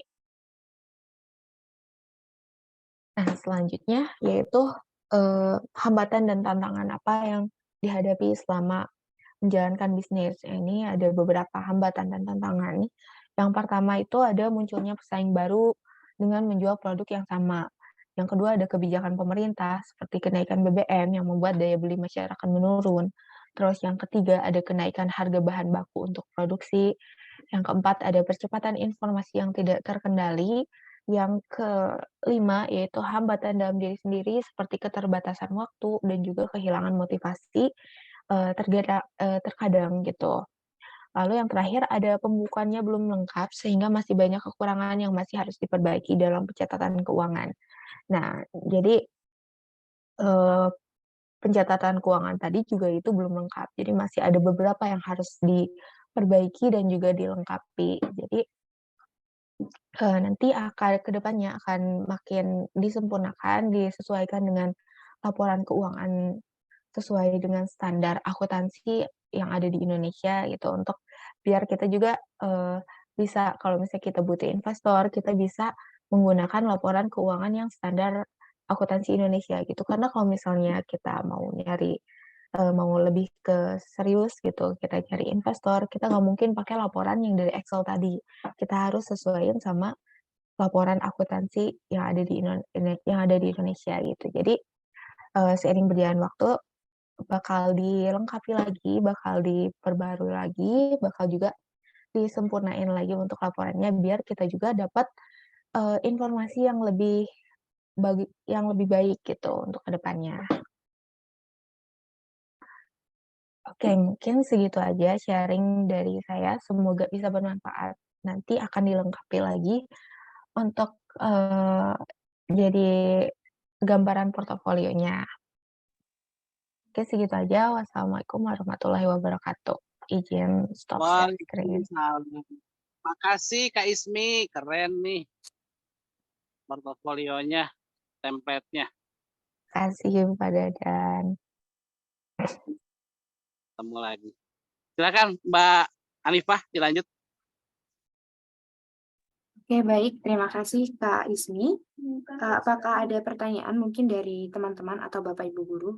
Nah, selanjutnya yaitu hambatan dan tantangan apa yang dihadapi selama menjalankan bisnis. Ini ada beberapa hambatan dan tantangan. Yang pertama itu ada munculnya pesaing baru dengan menjual produk yang sama. Yang kedua ada kebijakan pemerintah seperti kenaikan BBM yang membuat daya beli masyarakat menurun. Terus yang ketiga ada kenaikan harga bahan baku untuk produksi. Yang keempat ada percepatan informasi yang tidak terkendali. Yang kelima yaitu hambatan dalam diri sendiri seperti keterbatasan waktu dan juga kehilangan motivasi terkadang gitu. Lalu yang terakhir ada pembukuannya belum lengkap sehingga masih banyak kekurangan yang masih harus diperbaiki dalam pencatatan keuangan. Nah, jadi pencatatan keuangan tadi juga itu belum lengkap. Jadi masih ada beberapa yang harus diperbaiki dan juga dilengkapi. Jadi nanti ke depannya akan makin disempurnakan, disesuaikan dengan laporan keuangan sesuai dengan standar akuntansi yang ada di Indonesia gitu, untuk biar kita juga bisa kalau misalnya kita butuh investor, kita bisa menggunakan laporan keuangan yang standar akuntansi Indonesia gitu. Karena kalau misalnya kita mau nyari mau lebih ke serius gitu, kita cari investor, kita nggak mungkin pakai laporan yang dari Excel tadi. Kita harus sesuaiin sama laporan akuntansi yang ada di Indonesia gitu. Jadi seiring berjalan waktu bakal dilengkapi lagi, bakal diperbarui lagi, bakal juga disempurnain lagi untuk laporannya biar kita juga dapat informasi yang lebih baik gitu untuk kedepannya. Oke, mungkin segitu aja sharing dari saya. Semoga bisa bermanfaat. Nanti akan dilengkapi lagi untuk jadi gambaran portofolionya. Oke, segitu aja. Wassalamualaikum warahmatullahi wabarakatuh. Izin stop share screen. Waalaikumsalam. Makasih Kak Ismi, keren nih portofolionya, template-nya. Kasih Pak Dadan. Ketemu lagi. Silakan Mbak Anifah dilanjut. Oke, baik. Terima kasih Kak Ismi. Apakah ada pertanyaan mungkin dari teman-teman atau Bapak Ibu guru?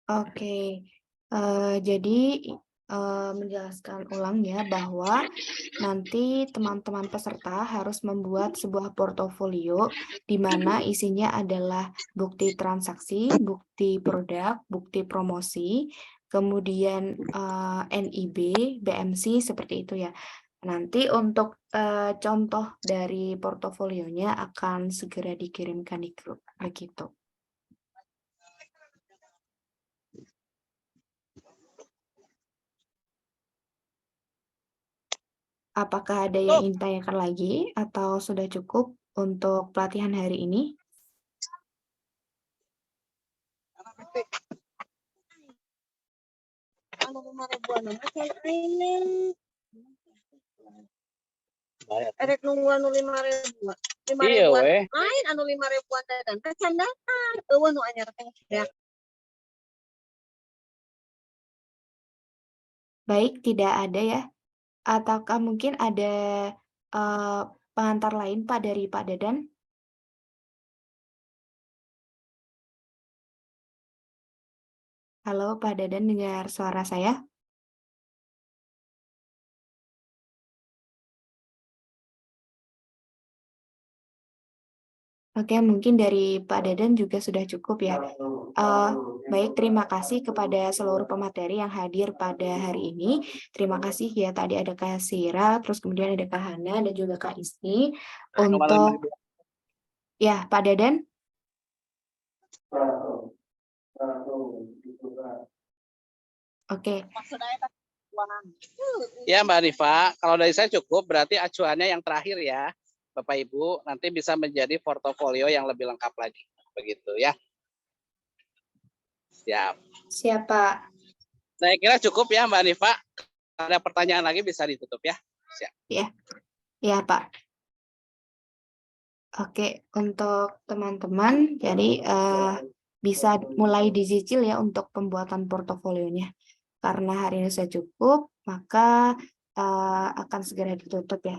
Oke, jadi menjelaskan ulang ya bahwa nanti teman-teman peserta harus membuat sebuah portofolio di mana isinya adalah bukti transaksi, bukti produk, bukti promosi, kemudian NIB, BMC seperti itu ya. Nanti untuk contoh dari portofolionya akan segera dikirimkan di grup begitu. Apakah ada yang ingin ditanyakan lagi atau sudah cukup untuk pelatihan hari ini? Erek nunggu anu 5.000. Iya, weh. Lain anu 5.000 dan kecandatan. Eueuh nu anyar teh. Ya. Baik, tidak ada ya. Ataukah mungkin ada pengantar lain Pak dari Pak Dadan? Halo Pak Dadan, dengar suara saya? Oke, mungkin dari Pak Dadan juga sudah cukup ya. Baik, terima kasih kepada seluruh pemateri yang hadir pada hari ini. Terima kasih ya, tadi ada Kak Sira, terus kemudian ada Kak Hana, dan juga Kak Isni. Untuk, ya Pak Dadan. Oke. Ya Mbak Rifa, kalau dari saya cukup, berarti acuannya yang terakhir ya, Bapak Ibu, nanti bisa menjadi portofolio yang lebih lengkap lagi, begitu ya. Siap. Siapa? Saya kira cukup ya Mbak Rifa. Ada pertanyaan lagi bisa ditutup ya. Siap. Ya, ya Pak. Oke, untuk teman-teman, jadi bisa mulai dicicil ya untuk pembuatan portofolionya. Karena hari ini sudah cukup, maka akan segera ditutup ya.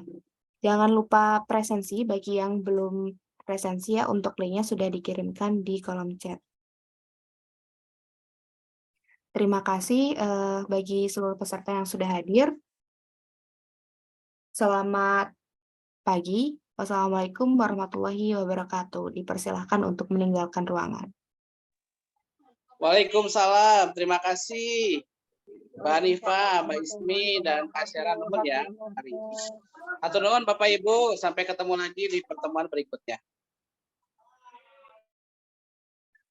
Jangan lupa presensi bagi yang belum presensi ya, untuk linknya sudah dikirimkan di kolom chat. Terima kasih bagi seluruh peserta yang sudah hadir. Selamat pagi. Wassalamualaikum warahmatullahi wabarakatuh. Dipersilahkan untuk meninggalkan ruangan. Waalaikumsalam. Terima kasih Mbak Hanifa, Mbak Ismi, dan Kak Syara Nuhun ya hari ini. Atur nuhun Bapak Ibu, sampai ketemu lagi di pertemuan berikutnya.